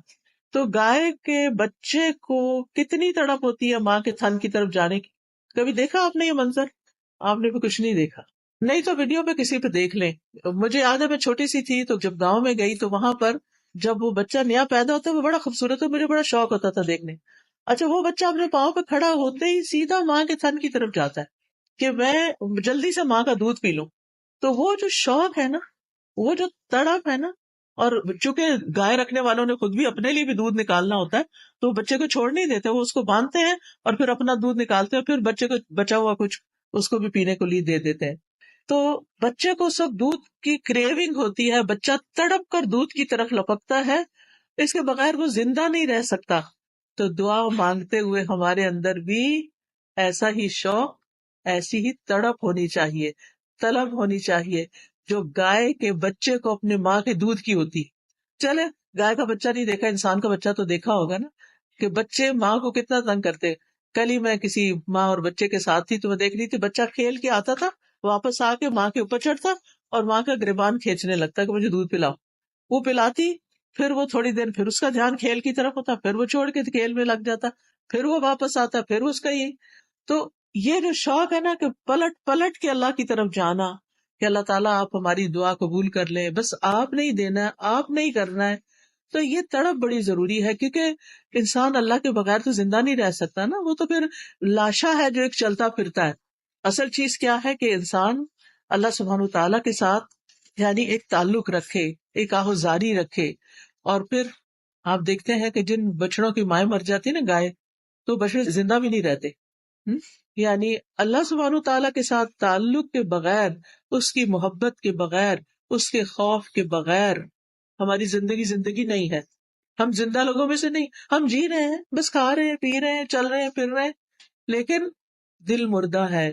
تو گائے کے بچے کو کتنی تڑپ ہوتی ہے ماں کے تھن کی طرف جانے کی. کبھی دیکھا آپ نے یہ منظر؟ آپ نے بھی کچھ نہیں دیکھا، نہیں تو ویڈیو پہ کسی پہ دیکھ لیں. مجھے یاد ہے میں چھوٹی سی تھی تو جب گاؤں میں گئی تو وہاں پر جب وہ بچہ نیا پیدا ہوتا ہے وہ بڑا خوبصورت ہے، مجھے بڑا شوق ہوتا تھا دیکھنے. اچھا وہ بچہ اپنے پاؤں پہ کھڑا ہوتے ہی سیدھا ماں کے تھن کی طرف جاتا ہے کہ میں جلدی سے ماں کا دودھ پی لوں. تو وہ جو شوق ہے نا، وہ جو تڑپ ہے نا، اور چونکہ گائے رکھنے والوں نے خود بھی اپنے لیے بھی دودھ نکالنا ہوتا ہے تو وہ بچے کو چھوڑ نہیں دیتے، وہ اس کو باندھتے ہیں اور پھر اپنا دودھ نکالتے ہیں، پھر بچے کو بچا ہوا کچھ اس کو بھی پینے کو لیے دے دیتے ہیں. تو بچے کو سب دودھ کی کریونگ ہوتی ہے، بچہ تڑپ کر دودھ کی طرف لپکتا ہے، اس کے بغیر وہ زندہ نہیں رہ سکتا. تو دعا مانگتے ہوئے ہمارے اندر بھی ایسا ہی شوق، ایسی ہی تڑپ ہونی چاہیے، طلب ہونی چاہیے جو گائے کے بچے کو اپنے ماں کے دودھ کی ہوتی. چلے گائے کا بچہ نہیں دیکھا، انسان کا بچہ تو دیکھا ہوگا نا کہ بچے ماں کو کتنا تنگ کرتے. کل ہی میں کسی ماں اور بچے کے ساتھ تھی تو میں دیکھ رہی تھی، بچہ کھیل کے آتا تھا، واپس آ کے ماں کے اوپر چڑھتا اور ماں کا گریبان کھینچنے لگتا کہ مجھے دودھ پلاؤ. وہ پلاتی، پھر وہ تھوڑی دیر پھر اس کا دھیان کھیل کی طرف ہوتا، پھر وہ چھوڑ کے کھیل میں لگ جاتا، پھر وہ واپس آتا، پھر اس کا یہ. تو یہ جو شوق ہے نا کہ پلٹ پلٹ کے اللہ کی طرف جانا کہ اللہ تعالیٰ آپ ہماری دعا قبول کر لیں، بس آپ نہیں دینا ہے، آپ نہیں کرنا ہے. تو یہ تڑپ بڑی ضروری ہے کیونکہ انسان اللہ کے بغیر تو زندہ نہیں رہ سکتا نا، وہ تو پھر لاشا ہے جو ایک چلتا پھرتا ہے. اصل چیز کیا ہے کہ انسان اللہ سبحانہ وتعالیٰ کے ساتھ یعنی ایک تعلق رکھے، ایک آہوزاری رکھے. اور پھر آپ دیکھتے ہیں کہ جن بچڑوں کی مائیں مر جاتی نا گائے، تو بچڑے زندہ بھی نہیں رہتے، ہم؟ یعنی اللہ سبحانہ تعالیٰ کے ساتھ تعلق کے بغیر، اس کی محبت کے بغیر، اس کے خوف کے بغیر ہماری زندگی نہیں ہے. ہم زندہ لوگوں میں سے نہیں، ہم جی رہے ہیں، بس کھا رہے ہیں، پی رہے ہیں، چل رہے ہیں، پھر رہے ہیں، لیکن دل مردہ ہے،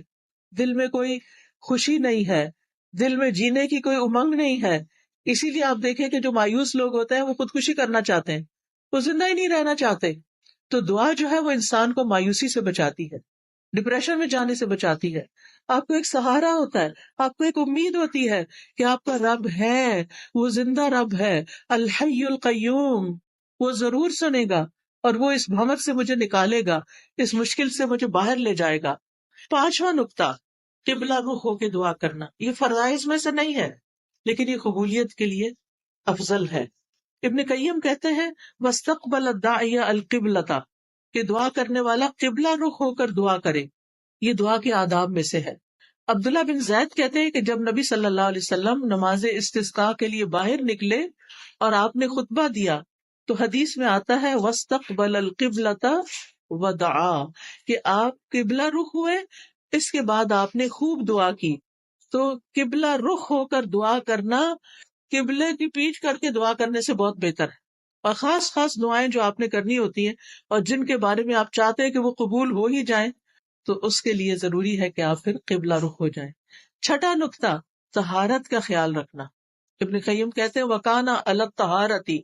دل میں کوئی خوشی نہیں ہے، دل میں جینے کی کوئی امنگ نہیں ہے. اسی لیے آپ دیکھیں کہ جو مایوس لوگ ہوتے ہیں وہ خودکشی کرنا چاہتے ہیں، وہ زندہ ہی نہیں رہنا چاہتے. تو دعا جو ہے وہ انسان کو مایوسی سے بچاتی ہے، ڈپریشن میں جانے سے بچاتی ہے. آپ کو ایک سہارا ہوتا ہے، آپ کو ایک امید ہوتی ہے کہ آپ کا رب ہے، وہ زندہ رب ہے، الحی القیوم، وہ ضرور سنے گا اور وہ اس بھمر سے مجھے نکالے گا، اس مشکل سے مجھے باہر لے جائے گا. 5واں نقطہ، قبلہ رخ ہو کے دعا کرنا. یہ فرائض میں سے نہیں ہے لیکن یہ قبولیت کے لیے افضل ہے. ابن قیم کہتے ہیں وَاسْتَقْبَلَ الدَّاعِيَ الْقِبْلَةَ، کہ دعا کرنے والا قبلہ رخ ہو کر دعا کرے. یہ دعا کے آداب میں سے ہے. عبداللہ بن زید کہتے ہیں کہ جب نبی صلی اللہ علیہ وسلم نماز استسقاء کے لیے باہر نکلے اور آپ نے خطبہ دیا تو حدیث میں آتا ہے وَاسْتَقْبَلَ الْقِبْلَةَ وَدَعَا، کہ آپ قبلہ رخ ہوئے، اس کے بعد آپ نے خوب دعا کی. تو قبلہ رخ ہو کر دعا کرنا قبلے کی پیچھ کر کے دعا کرنے سے بہت بہتر ہے. اور خاص خاص دعائیں جو آپ نے کرنی ہوتی ہیں اور جن کے بارے میں آپ چاہتے ہیں کہ وہ قبول ہو ہی جائیں، تو اس کے لیے ضروری ہے کہ آپ پھر قبلہ رخ ہو جائیں. 6واں نقطہ، طہارت کا خیال رکھنا. ابن قیم کہتے ہیں وکانا الطہارتی،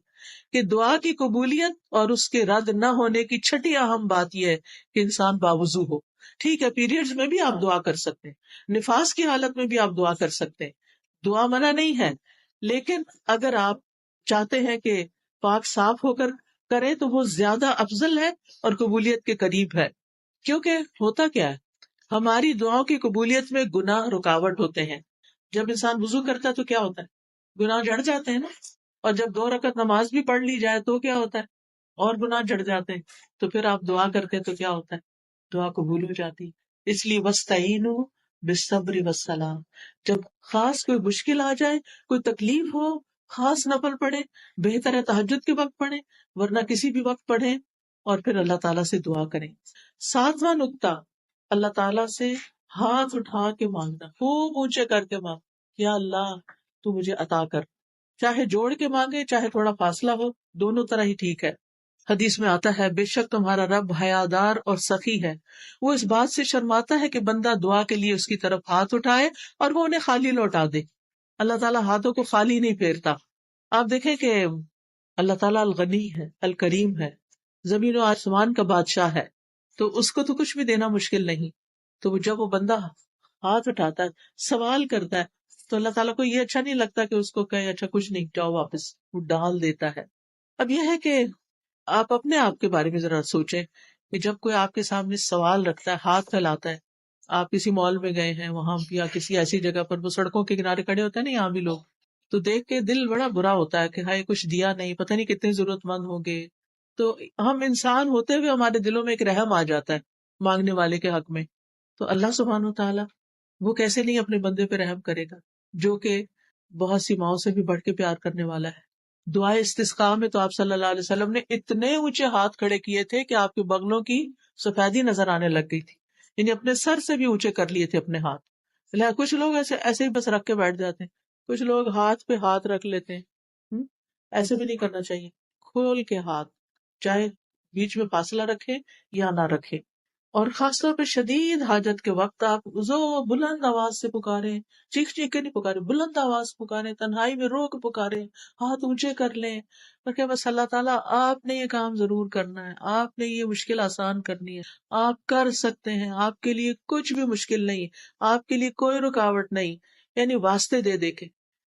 کہ دعا کی قبولیت اور اس کے رد نہ ہونے کی 6 اہم بات یہ ہے کہ انسان باوضو ہو. ٹھیک ہے، پیریڈز میں بھی آپ دعا کر سکتے ہیں، نفاس کی حالت میں بھی آپ دعا کر سکتے ہیں، دعا منع نہیں ہے، لیکن اگر آپ چاہتے ہیں کہ پاک صاف ہو کر کریں تو وہ زیادہ افضل ہے اور قبولیت کے قریب ہے. کیونکہ ہوتا کیا ہے، ہماری دعاؤں کی قبولیت میں گناہ رکاوٹ ہوتے ہیں. جب انسان وضو کرتا ہے تو کیا ہوتا ہے، گناہ جڑ جاتے ہیں نا. اور جب 2 رکعت نماز بھی پڑھ لی جائے تو کیا ہوتا ہے، اور گناہ جڑ جاتے ہیں. تو پھر آپ دعا کرتے ہیں تو کیا ہوتا ہے، دعا قبول ہو جاتی. اس لیے وَاسْتَعِینُوا بِالصَّبْرِ وَالصَّلَاةِ، جب خاص کوئی مشکل آ جائے، کوئی تکلیف ہو، خاص نفل پڑھے، بہتر ہے تہجد کے وقت پڑھیں، ورنہ کسی بھی وقت پڑھیں، اور پھر اللہ تعالیٰ سے دعا کریں. 7واں نقطہ، اللہ تعالیٰ سے ہاتھ اٹھا کے مانگنا، خوب اونچے کر کے مانگ، یا اللہ تو مجھے عطا کر. چاہے جوڑ کے مانگے، چاہے تھوڑا فاصلہ ہو، دونوں طرح ہی ٹھیک ہے. حدیث میں آتا ہے بے شک تمہارا رب حیادار اور سخی ہے، وہ اس بات سے شرماتا ہے کہ بندہ دعا کے لیے اس کی طرف ہاتھ اٹھائے اور وہ انہیں خالی لوٹا دے. اللہ تعالیٰ ہاتھوں کو خالی نہیں پھیرتا. آپ دیکھیں کہ اللہ تعالیٰ الغنی ہے، الکریم ہے، زمین و آسمان کا بادشاہ ہے، تو اس کو تو کچھ بھی دینا مشکل نہیں. تو جب وہ بندہ ہاتھ اٹھاتا ہے، سوال کرتا ہے، تو اللہ تعالیٰ کو یہ اچھا نہیں لگتا کہ اس کو کہے اچھا کچھ نہیں، جاؤ واپس، وہ ڈال دیتا ہے. اب یہ ہے کہ آپ اپنے آپ کے بارے میں ذرا سوچیں کہ جب کوئی آپ کے سامنے سوال رکھتا ہے، ہاتھ پھیلاتا ہے، آپ کسی مال میں گئے ہیں وہاں یا کسی ایسی جگہ پر، وہ سڑکوں کے کنارے کھڑے ہوتے ہیں نا یہاں بھی لوگ، تو دیکھ کے دل بڑا برا ہوتا ہے کہ ہائے کچھ دیا نہیں، پتہ نہیں کتنے ضرورت مند ہوں گے. تو ہم انسان ہوتے ہوئے ہمارے دلوں میں ایک رحم آ جاتا ہے مانگنے والے کے حق میں. تو اللہ سبحانہ و تعالیٰ وہ کیسے نہیں اپنے بندے پہ رحم کرے گا جو کہ بہت سی ماؤں سے بھی بڑھ کے پیار کرنے والا ہے. دعائے استسقاء میں تو آپ صلی اللہ علیہ وسلم نے اتنے اونچے ہاتھ کھڑے کیے تھے کہ آپ کے بغلوں کی سفیدی نظر آنے لگ گئی تھی، یعنی اپنے سر سے بھی اونچے کر لیے تھے اپنے ہاتھ. کچھ لوگ ایسے ایسے ہی بس رکھ کے بیٹھ جاتے ہیں، کچھ لوگ ہاتھ پہ ہاتھ رکھ لیتے ہیں. ایسے بھی نہیں کرنا چاہیے، کھول کے ہاتھ، چاہے بیچ میں فاصلہ رکھے یا نہ رکھے. اور خاص طور پہ شدید حاجت کے وقت آپ بلند آواز سے پکاریں، چیخ چیخ کے نہیں پکارے، بلند آواز پکاریں، تنہائی میں رو کے پکاریں، ہاتھ اونچے کر لیں، اور کہ بس اللہ تعالیٰ آپ نے یہ کام ضرور کرنا ہے، آپ نے یہ مشکل آسان کرنی ہے، آپ کر سکتے ہیں، آپ کے لیے کچھ بھی مشکل نہیں، آپ کے لیے کوئی رکاوٹ نہیں، یعنی واسطے دے دے کے.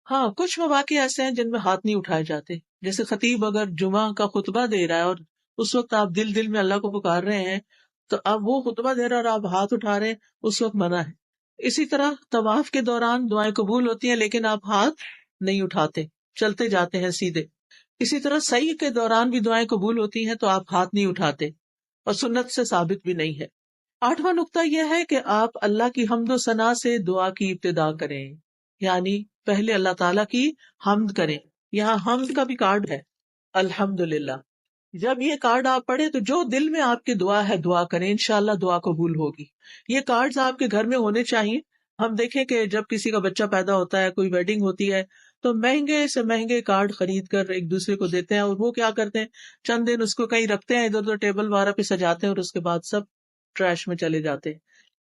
ہاں کچھ مواقع ایسے ہیں جن میں ہاتھ نہیں اٹھائے جاتے، جیسے خطیب اگر جمعہ کا خطبہ دے رہا ہے اور اس وقت آپ دل دل میں اللہ کو پکار رہے ہیں، تو اب وہ خطبہ دے رہا ہے اور آپ ہاتھ اٹھا رہے ہیں، اس وقت منع ہے. اسی طرح طواف کے دوران دعائیں قبول ہوتی ہیں لیکن آپ ہاتھ نہیں اٹھاتے، چلتے جاتے ہیں سیدھے. اسی طرح سعی کے دوران بھی دعائیں قبول ہوتی ہیں تو آپ ہاتھ نہیں اٹھاتے، اور سنت سے ثابت بھی نہیں ہے. 8واں نقطہ یہ ہے کہ آپ اللہ کی حمد و ثنا سے دعا کی ابتدا کریں، یعنی پہلے اللہ تعالیٰ کی حمد کریں. یہاں حمد کا بھی کارڈ ہے، الحمدللہ. جب یہ کارڈ آپ پڑھیں تو جو دل میں آپ کی دعا ہے دعا کریں، انشاءاللہ دعا قبول ہوگی. یہ کارڈز آپ کے گھر میں ہونے چاہیے. ہم دیکھیں کہ جب کسی کا بچہ پیدا ہوتا ہے، کوئی ویڈنگ ہوتی ہے، تو مہنگے سے مہنگے کارڈ خرید کر ایک دوسرے کو دیتے ہیں، اور وہ کیا کرتے ہیں، چند دن اس کو کہیں رکھتے ہیں ادھر ادھر ٹیبل وغیرہ پہ سجاتے ہیں، اور اس کے بعد سب ٹریش میں چلے جاتے ہیں.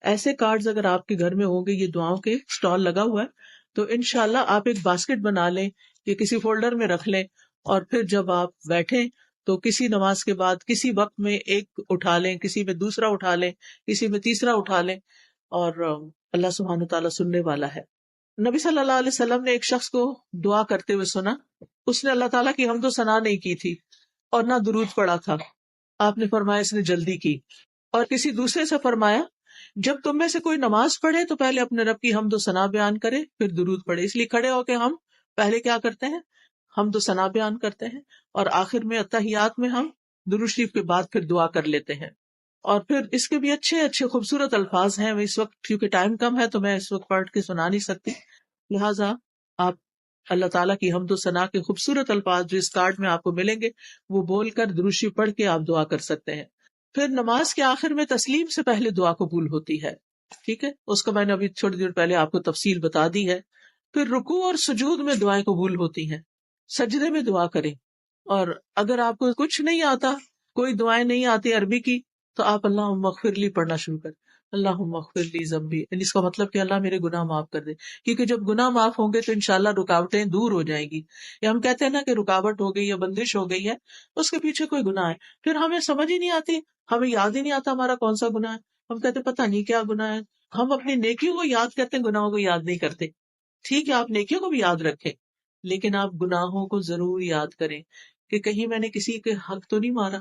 ایسے کارڈز اگر آپ کے گھر میں ہوں گے، یہ دعاؤں کے اسٹال لگا ہوا ہے، تو انشاءاللہ آپ ایک باسکٹ بنا لیں یا کسی فولڈر میں رکھ لیں، اور پھر جب آپ بیٹھیں تو کسی نماز کے بعد کسی وقت میں ایک اٹھا لیں، کسی میں دوسرا اٹھا لیں، کسی میں تیسرا اٹھا لیں، اور اللہ سبحانہ تعالیٰ سننے والا ہے. نبی صلی اللہ علیہ وسلم نے ایک شخص کو دعا کرتے ہوئے سنا. اس نے اللہ تعالیٰ کی حمد و ثنا نہیں کی تھی اور نہ درود پڑا تھا. آپ نے فرمایا اس نے جلدی کی. اور کسی دوسرے سے فرمایا جب تم میں سے کوئی نماز پڑھے تو پہلے اپنے رب کی حمد و ثنا بیان کرے پھر درود پڑھے. اس لیے کھڑے ہو کے ہم پہلے کیا کرتے ہیں، حمد و ثنا بیان کرتے ہیں، اور آخر میں اتحیات میں ہم درود شریف کے بعد پھر دعا کر لیتے ہیں. اور پھر اس کے بھی اچھے اچھے خوبصورت الفاظ ہیں. اس وقت کیونکہ ٹائم کم ہے تو میں اس وقت پڑھ کے سنا نہیں سکتی، لہٰذا آپ اللہ تعالیٰ کی حمد و ثنا کے خوبصورت الفاظ جو اس کارڈ میں آپ کو ملیں گے وہ بول کر درود شریف پڑھ کے آپ دعا کر سکتے ہیں. پھر نماز کے آخر میں تسلیم سے پہلے دعا قبول ہوتی ہے. ٹھیک ہے، اس کا میں نے ابھی تھوڑی دیر پہلے آپ کو تفصیل بتا دی ہے. پھر رکوع اور سجود میں دعائیں قبول ہوتی ہیں. سجدے میں دعا کریں، اور اگر آپ کو کچھ نہیں آتا، کوئی دعائیں نہیں آتی عربی کی، تو آپ اللہم اغفر لی پڑھنا شروع کریں. اللہم اغفر لی ذنبی، یعنی اس کا مطلب کہ اللہ میرے گناہ معاف کر دے، کیونکہ جب گناہ معاف ہوں گے تو انشاءاللہ رکاوٹیں دور ہو جائیں گی. یا ہم کہتے ہیں نا کہ رکاوٹ ہو گئی یا بندش ہو گئی ہے، اس کے پیچھے کوئی گناہ ہے، پھر ہمیں سمجھ ہی نہیں آتی، ہمیں یاد ہی نہیں آتا ہمارا کون سا گناہ ہے. ہم کہتے پتہ نہیں کیا گناہ ہے. ہم اپنی نیکیوں کو یاد کرتے ہیں، گناہوں کو یاد نہیں کرتے. ٹھیک ہے، آپ نیکیوں کو بھی یاد رکھیں، لیکن آپ گناہوں کو ضرور یاد کریں کہ کہیں میں نے کسی کے حق تو نہیں مارا،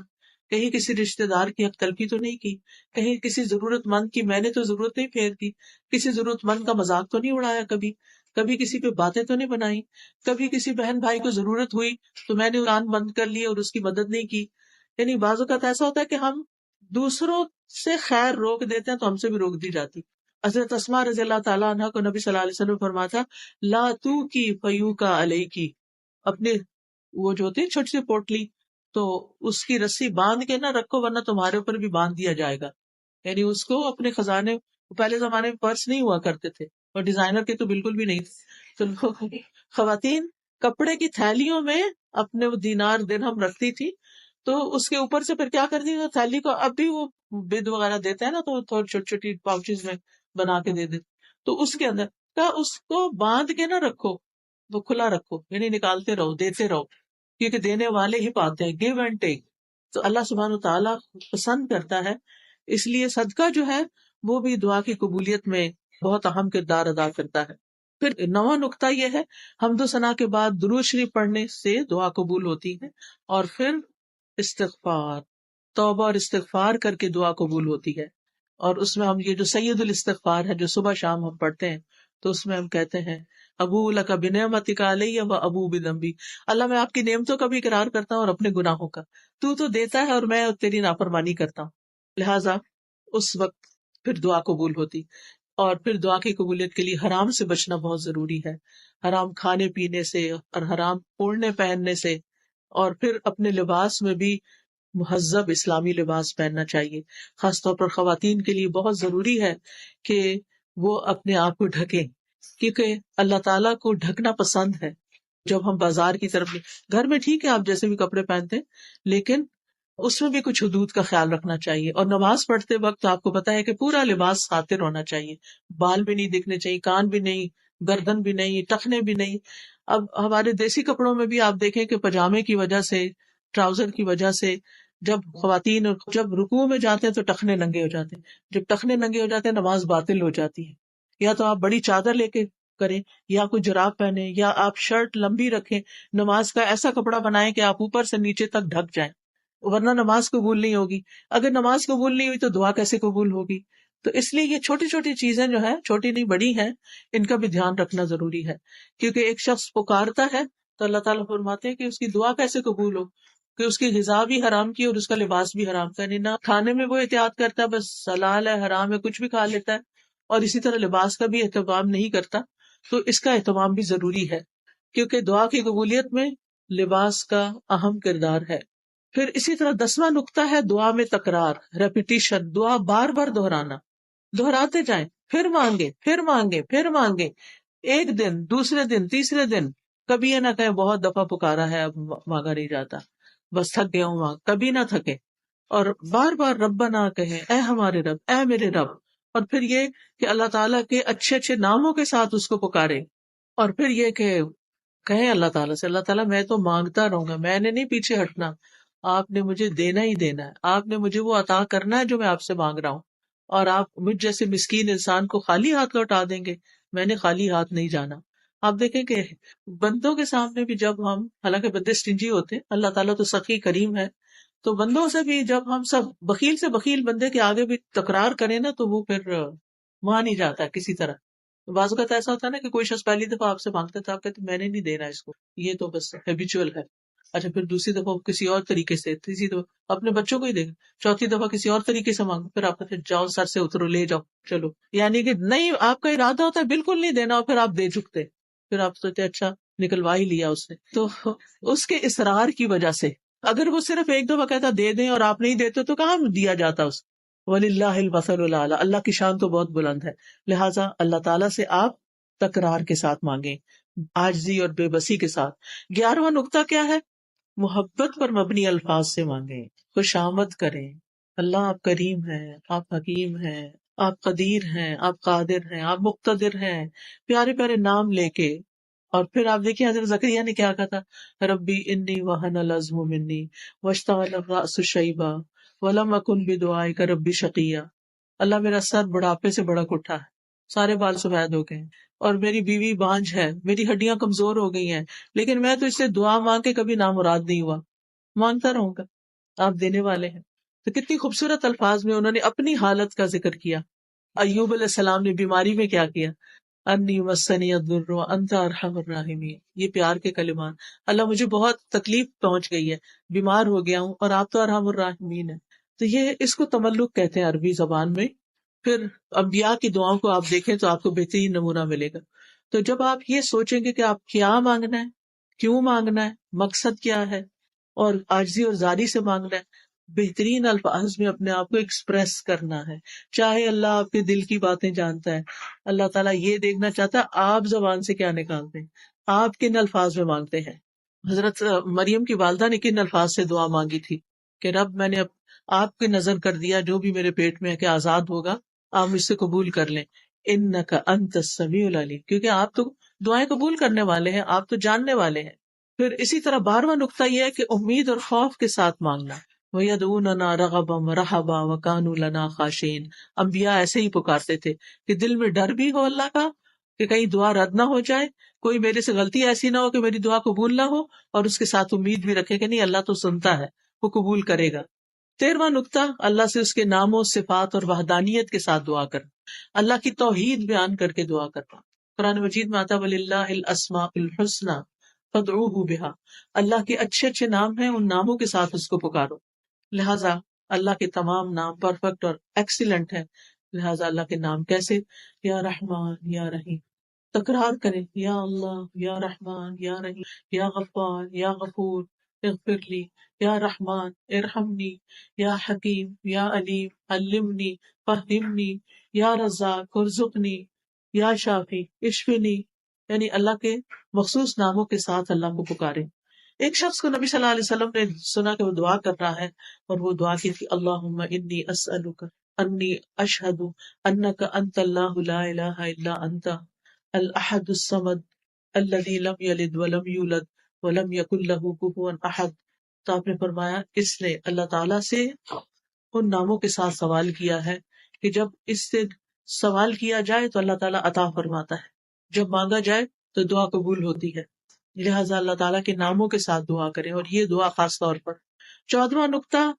کہیں کسی رشتے دار کی حق تلفی تو نہیں کی، کہیں کسی ضرورت مند کی میں نے تو ضرورت نہیں پھیر دی، کسی ضرورت مند کا مذاق تو نہیں اڑایا، کبھی کسی پہ باتیں تو نہیں بنائی، کبھی کسی بہن بھائی کو ضرورت ہوئی تو میں نے کان بند کر لیے اور اس کی مدد نہیں کی. یعنی بعض اوقات ایسا ہوتا ہے کہ ہم دوسروں سے خیر روک دیتے ہیں تو ہم سے بھی روک دی جاتی. حضرت اسماء رضی اللہ تعالیٰ عنہ کو نبی صلی اللہ علیہ وسلم فرماتا لا تو کی فیو کا علیہ کی، اپنے وہ جو ہوتی ہے چھوٹی سی پوٹلی، تو اس کی رسی باندھ کے نہ رکھو ورنہ تمہارے اوپر بھی باندھ دیا جائے گا. یعنی اس کو اپنے خزانے، پہلے زمانے میں پرس نہیں ہوا کرتے تھے اور ڈیزائنر کے تو بالکل بھی نہیں تھے، تو خواتین کپڑے کی تھیلیوں میں اپنے وہ دینار درہم رکھتی تھی، تو اس کے اوپر سے پھر کیا کرتی تھی تھیلی کو، اب بھی وہ بید وغیرہ دیتے ہیں نا تو تھوڑی چھوٹی چھوٹی پاؤچز میں بنا کے دے دیتے، تو اس کے اندر کا اس کو باندھ کے نہ رکھو، وہ کھلا رکھو، یعنی نکالتے رہو، دیتے رہو، کیونکہ دینے والے ہی پاتے ہیں، گیو اینڈ ٹیک. تو اللہ سبحانہ تعالیٰ پسند کرتا ہے، اس لیے صدقہ جو ہے وہ بھی دعا کی قبولیت میں بہت اہم کردار ادا کرتا ہے. پھر نواں نقطہ یہ ہے، حمد و ثنا کے بعد درود شریف پڑھنے سے دعا قبول ہوتی ہے، اور پھر استغفار، توبہ اور استغفار کر کے دعا قبول ہوتی ہے. اور اس میں ہم یہ جو سید الاستغفار ہے جو صبح شام ہم پڑھتے ہیں، تو اس میں ہم کہتے ہیں ابو لک بنعمتک علی و ابو بذنبی، اللہ میں آپ کی نعمتوں کا بھی اقرار کرتا ہوں اور اپنے گناہوں کا، تو دیتا ہے اور میں تیری نافرمانی کرتا ہوں. لہٰذا اس وقت پھر دعا قبول ہوتی. اور پھر دعا کی قبولیت کے لیے حرام سے بچنا بہت ضروری ہے، حرام کھانے پینے سے اور حرام اوڑھنے پہننے سے. اور پھر اپنے لباس میں بھی مہذب اسلامی لباس پہننا چاہیے. خاص طور پر خواتین کے لیے بہت ضروری ہے کہ وہ اپنے آپ کو ڈھکیں، کیونکہ اللہ تعالیٰ کو ڈھکنا پسند ہے. جب ہم بازار کی طرف، گھر میں ٹھیک ہے آپ جیسے بھی کپڑے پہنتے ہیں، لیکن اس میں بھی کچھ حدود کا خیال رکھنا چاہیے. اور نماز پڑھتے وقت آپ کو پتا ہے کہ پورا لباس ساتر ہونا چاہیے، بال بھی نہیں دکھنے چاہیے، کان بھی نہیں، گردن بھی نہیں، ٹخنے بھی نہیں. اب ہمارے دیسی کپڑوں میں بھی آپ دیکھیں کہ پجامے کی وجہ سے، ٹراؤزر کی وجہ سے، جب خواتین جب رکوع میں جاتے ہیں تو ٹخنے ننگے ہو جاتے ہیں، جب ٹخنے ننگے ہو جاتے ہیں نماز باطل ہو جاتی ہے. یا تو آپ بڑی چادر لے کے کریں، یا کوئی جراب پہنے، یا آپ شرٹ لمبی رکھیں، نماز کا ایسا کپڑا بنائیں کہ آپ اوپر سے نیچے تک ڈھک جائیں، ورنہ نماز قبول نہیں ہوگی. اگر نماز قبول نہیں ہوئی تو دعا کیسے قبول ہوگی؟ تو اس لیے یہ چھوٹی چھوٹی چیزیں جو ہیں، چھوٹی نہیں بڑی ہیں، ان کا بھی دھیان رکھنا ضروری ہے. کیونکہ ایک شخص پکارتا ہے تو اللہ تعالیٰ فرماتے ہیں کہ اس کی دعا کیسے قبول ہو، کہ اس کی غذا بھی حرام کی اور اس کا لباس بھی حرام کا. نہ کھانے میں وہ احتیاط کرتا ہے، بس حلال ہے حرام ہے کچھ بھی کھا لیتا ہے، اور اسی طرح لباس کا بھی اہتمام نہیں کرتا. تو اس کا اہتمام بھی ضروری ہے، کیونکہ دعا کی قبولیت میں لباس کا اہم کردار ہے. پھر اسی طرح 10واں نقطہ ہے دعا میں تکرار، ریپیٹیشن، دعا بار بار دہرانا، دہراتے جائیں، پھر مانگے پھر مانگے پھر مانگے، ایک دن، دوسرے دن، تیسرے دن، کبھی یہ نہ کہیں بہت دفعہ پکارا ہے اب مانگا نہیں جاتا، بس تھک گیا ہوں مانگ، کبھی نہ تھکے، اور بار بار ربنا کہیں، اے ہمارے رب، اے میرے رب، اور پھر یہ کہ اللہ تعالیٰ کے اچھے اچھے ناموں کے ساتھ اس کو پکارے، اور پھر یہ کہ کہیں اللہ تعالیٰ سے، اللہ تعالیٰ میں تو مانگتا رہوں گا، میں نے نہیں پیچھے ہٹنا، آپ نے مجھے دینا ہی دینا ہے، آپ نے مجھے وہ عطا کرنا ہے جو میں آپ سے مانگ رہا ہوں، اور آپ مجھ جیسے مسکین انسان کو خالی ہاتھ لوٹا دیں گے، میں نے خالی ہاتھ نہیں جانا۔ آپ دیکھیں کہ بندوں کے سامنے بھی جب ہم، حالانکہ بندے سٹنجی ہوتے ہیں، اللہ تعالیٰ تو سخی کریم ہے، تو بندوں سے بھی جب ہم سب بخیل سے بخیل بندے کے آگے بھی تکرار کریں نا تو وہ پھر مان ہی جاتا ہے کسی طرح۔ بعض اوقات ایسا ہوتا ہے نا کہ کوئی شخص پہلی دفعہ آپ سے مانگتا تھا، آپ کہتے میں نے نہیں دینا اس کو، یہ تو بس ہیبیچول ہے، اچھا پھر دوسری دفعہ کسی اور طریقے سے، تیسری دفعہ اپنے بچوں کو ہی دے گا، چوتھی دفعہ کسی اور طریقے سے مانگو، پھر آپ کہتے جاؤ سر سے اترو، لے جاؤ چلو، یعنی کہ نہیں، آپ کا ارادہ ہوتا ہے بالکل نہیں دینا اور پھر آپ دے چکتے، پھر آپ سوچتے اچھا نکلوا ہی لیا اس نے، تو اس کے اصرار کی وجہ سے، اگر وہ صرف ایک دفعہ کہتا دے دیں اور آپ نہیں دیتے تو کہاں دیا جاتا اس کو، وَلِلَّهِ الْمَثَلُ الْأَعْلَىٰ، اللہ کی شان تو بہت بلند ہے، لہٰذا اللہ تعالیٰ سے آپ تکرار کے ساتھ مانگیں، عاجزی اور بے بسی کے ساتھ۔ 11واں نقطہ کیا ہے؟ محبت پر مبنی الفاظ سے مانگیں، خوش آمد کریں، اللہ آپ کریم ہیں، آپ حکیم ہیں، آپ قدیر ہیں، آپ قادر ہیں، آپ مقتدر ہیں، پیارے پیارے نام لے کے، اور پھر آپ دیکھیے حضرت زکریا نے کیا کہا تھا، ربی انی وہن العظم منی واشتعل الرأس شیبا ولم اکن بدعائک ربی شقیا، اللہ میرا سر بڑھاپے سے بڑک اٹھا ہے، سارے بال سفید ہو گئے ہیں، اور میری بیوی بانجھ ہے، میری ہڈیاں کمزور ہو گئی ہیں، لیکن میں تو اس سے دعا مانگ کے کبھی نامراد نہیں ہوا، مانگتا رہوں گا، آپ دینے والے ہیں۔ تو کتنی خوبصورت الفاظ میں انہوں نے اپنی حالت کا ذکر کیا۔ ایوب علیہ السلام نے بیماری میں کیا کیا، انی مسنی الضر وانت ارحم الراحمین، یہ پیار کے کلمات، اللہ مجھے بہت تکلیف پہنچ گئی ہے، بیمار ہو گیا ہوں اور آپ تو ارحم الراحمین ہیں، تو یہ اس کو تملق کہتے ہیں عربی زبان میں۔ پھر انبیاء کی دعاؤں کو آپ دیکھیں تو آپ کو بہترین نمونہ ملے گا۔ تو جب آپ یہ سوچیں گے کہ آپ کیا مانگنا ہے، کیوں مانگنا ہے، مقصد کیا ہے، اور عاجزی اور زاری سے مانگنا ہے، بہترین الفاظ میں اپنے آپ کو ایکسپریس کرنا ہے، چاہے اللہ آپ کے دل کی باتیں جانتا ہے، اللہ تعالیٰ یہ دیکھنا چاہتا ہے آپ زبان سے کیا نکالتے ہیں، آپ کن الفاظ میں مانگتے ہیں۔ حضرت مریم کی والدہ نے کن الفاظ سے دعا مانگی تھی کہ رب میں نے آپ کی نظر کر دیا جو بھی میرے پیٹ میں ہے کہ آزاد ہوگا، آپ مجھ سے قبول کر لیں، انک انت السمیع العلیم، کیونکہ آپ تو دعائیں قبول کرنے والے ہیں، آپ تو جاننے والے ہیں۔ پھر اسی طرح 12واں نقطہ یہ ہے کہ امید اور خوف کے ساتھ مانگنا، وَيَدْعُونَنَا رَغَبًا وَرَهَبًا وَكَانُوا لَنَا خَاشِعِينَ، انبیاء ایسے ہی پکارتے تھے کہ دل میں ڈر بھی ہو اللہ کا کہ کہیں دعا رد نہ ہو جائے، کوئی میرے سے غلطی ایسی نہ ہو کہ میری دعا قبول نہ ہو، اور اس کے ساتھ امید بھی رکھے کہ نہیں اللہ تو سنتا ہے، وہ قبول کرے گا۔ 13واں نقطہ اللہ سے اس کے ناموں، صفات اور وحدانیت کے ساتھ دعا کرنا، اللہ کی توحید بیان کر کے دعا کرنا۔ قرآن مجید میں آتا وَلِلَّهِ الْأَسْمَاءُ الْحُسْنَىٰ فَادْعُوهُ بِهَا، اللہ کے اچھے اچھے نام ہیں، ان ناموں کے ساتھ اس کو پکارو، لہٰذا اللہ کے تمام نام پرفیکٹ اور ایکسیلنٹ ہیں، لہٰذا اللہ کے نام کیسے، یا رحمان یا رحیم، تکرار کریں، یا اللہ یا رحمان یا رحیم، یا غفار یا غفور اغفر لی، یا رحمان ارحمنی، یا حکیم یا علیم علمنی فہمنی، یا رزاق ارزقنی، یا شافی اشفنی، یعنی اللہ کے مخصوص ناموں کے ساتھ اللہ کو پکاریں۔ ایک شخص کو نبی صلی اللہ علیہ وسلم نے سنا کہ وہ دعا کر رہا ہے، اور وہ دعا کی تھی اللہم انی اسألک انی اشہد انک انت اللہ لا الہ الا انت الاحد الصمد الذی لم یلد ولم یولد ولم یکن لہ کفوا احد۔ تو آپ نے فرمایا اس نے اللہ تعالیٰ سے ان ناموں کے ساتھ سوال کیا ہے کہ جب اس سے سوال کیا جائے تو اللہ تعالیٰ عطا فرماتا ہے، جب مانگا جائے تو دعا قبول ہوتی ہے، لہٰذا اللہ تعالیٰ کے ناموں کے ساتھ دعا کریں، اور یہ دعا خاص طور پر۔ 14واں نقطہ،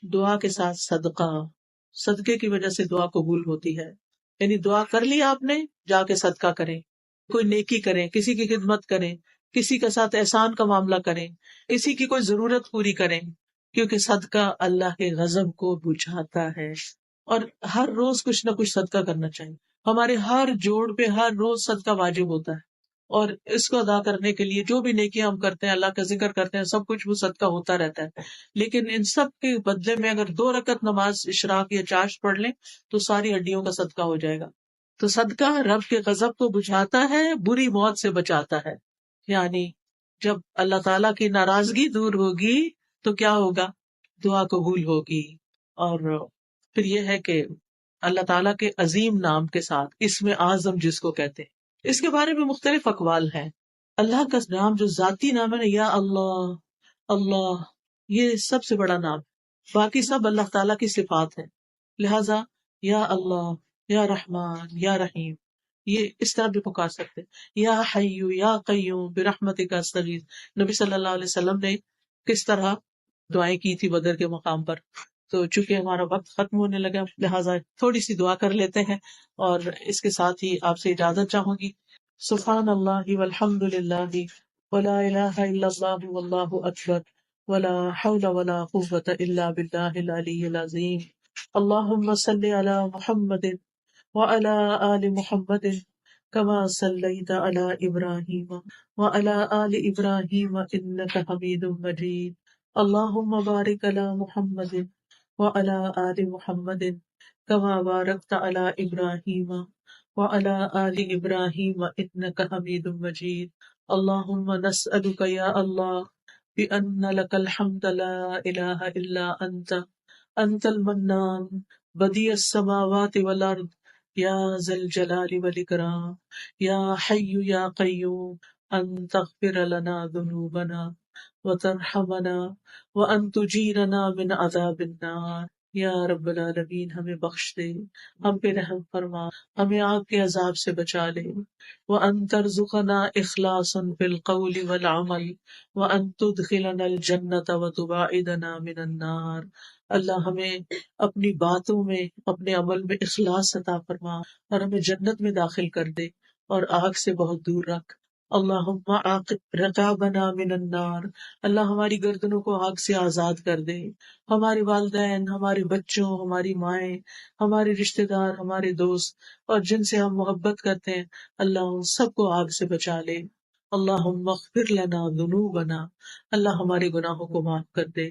دعا کے ساتھ صدقہ، صدقے کی وجہ سے دعا قبول ہوتی ہے، یعنی دعا کر لی آپ نے، جا کے صدقہ کریں، کوئی نیکی کریں، کسی کی خدمت کریں، کسی کے ساتھ احسان کا معاملہ کریں، کسی کی کوئی ضرورت پوری کریں، کیونکہ صدقہ اللہ کے غضب کو بجھاتا ہے، اور ہر روز کچھ نہ کچھ صدقہ کرنا چاہیے، ہمارے ہر جوڑ پہ ہر روز صدقہ واجب ہوتا ہے، اور اس کو ادا کرنے کے لیے جو بھی نیکیاں ہم کرتے ہیں، اللہ کا ذکر کرتے ہیں، سب کچھ وہ صدقہ ہوتا رہتا ہے. لیکن ان سب کے بدلے میں اگر 2 رکعت نماز اشراق یا چاشت پڑھ لیں تو ساری ہڈیوں کا صدقہ ہو جائے گا. تو صدقہ رب کے غضب کو بجھاتا ہے، بری موت سے بچاتا ہے. یعنی جب اللہ تعالیٰ کی ناراضگی دور ہوگی تو کیا ہوگا؟ دعا قبول ہوگی. اور پھر یہ ہے کہ اللہ تعالیٰ کے عظیم نام کے ساتھ، اسم اعظم جس کو کہتے ہیں، اس کے بارے میں مختلف اقوال ہیں. اللہ کا نام جو ذاتی نام ہے نا، یا اللہ، اللہ، یہ سب سے بڑا نام ہے. باقی سب اللہ تعالیٰ کی صفات ہے. لہذا یا اللہ، یا رحمان، یا رحیم، یہ اس طرح بھی پکار سکتے. یا حیو یا قیوم برحمتک استغیث. نبی صلی اللہ علیہ وسلم نے کس طرح دعائیں کی تھی بدر کے مقام پر. تو چونکہ ہمارا وقت ختم ہونے لگا، لہٰذا تھوڑی سی دعا کر لیتے ہیں اور اس کے ساتھ ہی آپ سے اجازت چاہوں گی. سبحان اللہ والحمد للہ ولا الہ الا اللہ واللہ اکبر ولا حول ولا قوة الا باللہ العلی العظیم. اللہم صل علی محمد وعلى آل محمد كما صليت على إبراهيم وعلى آل إبراهيم إنك حميد مجيد. اللهم بارك على محمد وعلى آل محمد كما باركت على إبراهيم وعلى آل إبراهيم إنك حميد مجيد. اللهم نسألك يا الله بأن لك الحمد لا إله إلا أنت المنان بديع السماوات والأرض یا ذا الجلال والاکرام یا حی یا قیوم ان تغفر لنا ذنوبنا وترحمنا وان تجیرنا من عذاب النار. یا رب العالمین ہمیں بخش دے، ہم پہ رحم فرما، ہمیں آگ کے عذاب سے بچا لے. وان ترزقنا اخلاصا فی القول والعمل وان تدخلنا الجنۃ وتباعدنا من النار. اللہ ہمیں اپنی باتوں میں، اپنے عمل میں اخلاص عطا فرما اور ہمیں جنت میں داخل کر دے اور آگ سے بہت دور رکھ. اللہم عاقب رقابنا من النار. اللہ ہماری گردنوں کو آگ سے آزاد کر دے. ہمارے والدین، ہمارے بچوں، ہماری مائیں، ہمارے رشتہ دار، ہمارے دوست اور جن سے ہم محبت کرتے ہیں، اللہ ان سب کو آگ سے بچا لے. اللہم اغفر لنا ذنوبنا. اللہ ہمارے گناہوں کو معاف کر دے.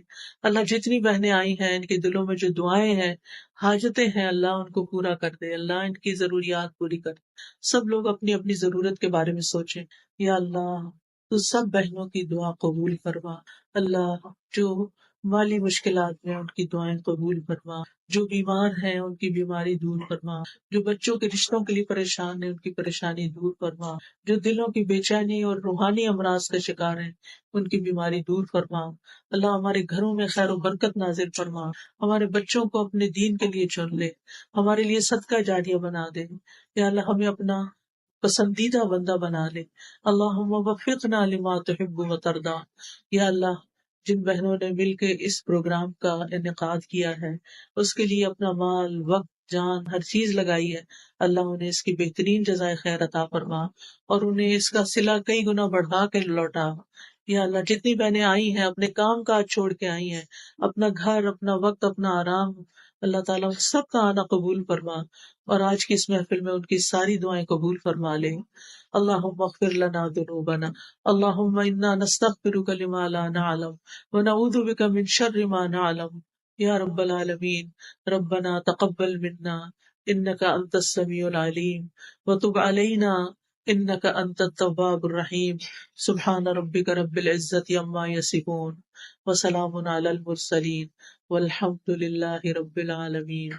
اللہ جتنی بہنیں آئی ہیں ان کے دلوں میں جو دعائیں ہیں، حاجتیں ہیں، اللہ ان کو پورا کر دے. اللہ ان کی ضروریات پوری کر دے. سب لوگ اپنی اپنی ضرورت کے بارے میں سوچیں. یا اللہ تو سب بہنوں کی دعا قبول فرما. اللہ جو مالی مشکلات میں ان کی دعائیں قبول فرما، جو بیمار ہیں ان کی بیماری دور فرما، جو بچوں کے رشتوں کے لیے پریشان ہیں ان کی پریشانی دور فرما، جو دلوں کی بے چینی اور روحانی امراض کا شکار ہیں ان کی بیماری دور فرما. اللہ ہمارے گھروں میں خیر و برکت نازل فرما. ہمارے بچوں کو اپنے دین کے لیے چن لے، ہمارے لیے صدقہ جاریہ بنا دے. یا اللہ ہمیں اپنا پسندیدہ بندہ بنا لے. اللہم وفقنا لما تحب و ترضا. یا اللہ جن بہنوں نے مل کے اس پروگرام کا انعقاد کیا ہے، اس کے لیے اپنا مال، وقت، جان، ہر چیز لگائی ہے، اللہ انہیں اس کی بہترین جزائے خیر عطا فرما اور انہیں اس کا صلہ کئی گنا بڑھا کے لوٹا. یا اللہ جتنی بہنیں آئی ہیں اپنے کام کاج چھوڑ کے آئی ہیں، اپنا گھر، اپنا وقت، اپنا آرام، اللہ تعالیٰ ان سب کا آنا قبول فرما اور آج کی اس محفل میں ان کی ساری دعائیں قبول فرما لے. اللہم اغفر لنا ذنوبنا. اللہم انا نستغفرک لما لا نعلم ونعوذ بک من شر ما نعلم. یا رب العالمین ربنا تقبل منا انک انت السمیع العلیم وتب علینا انک انت التواب الرحیم. سبحان ربک رب العزت عما یصفون وسلام علی المرسلین والحمد للہ رب العالمین.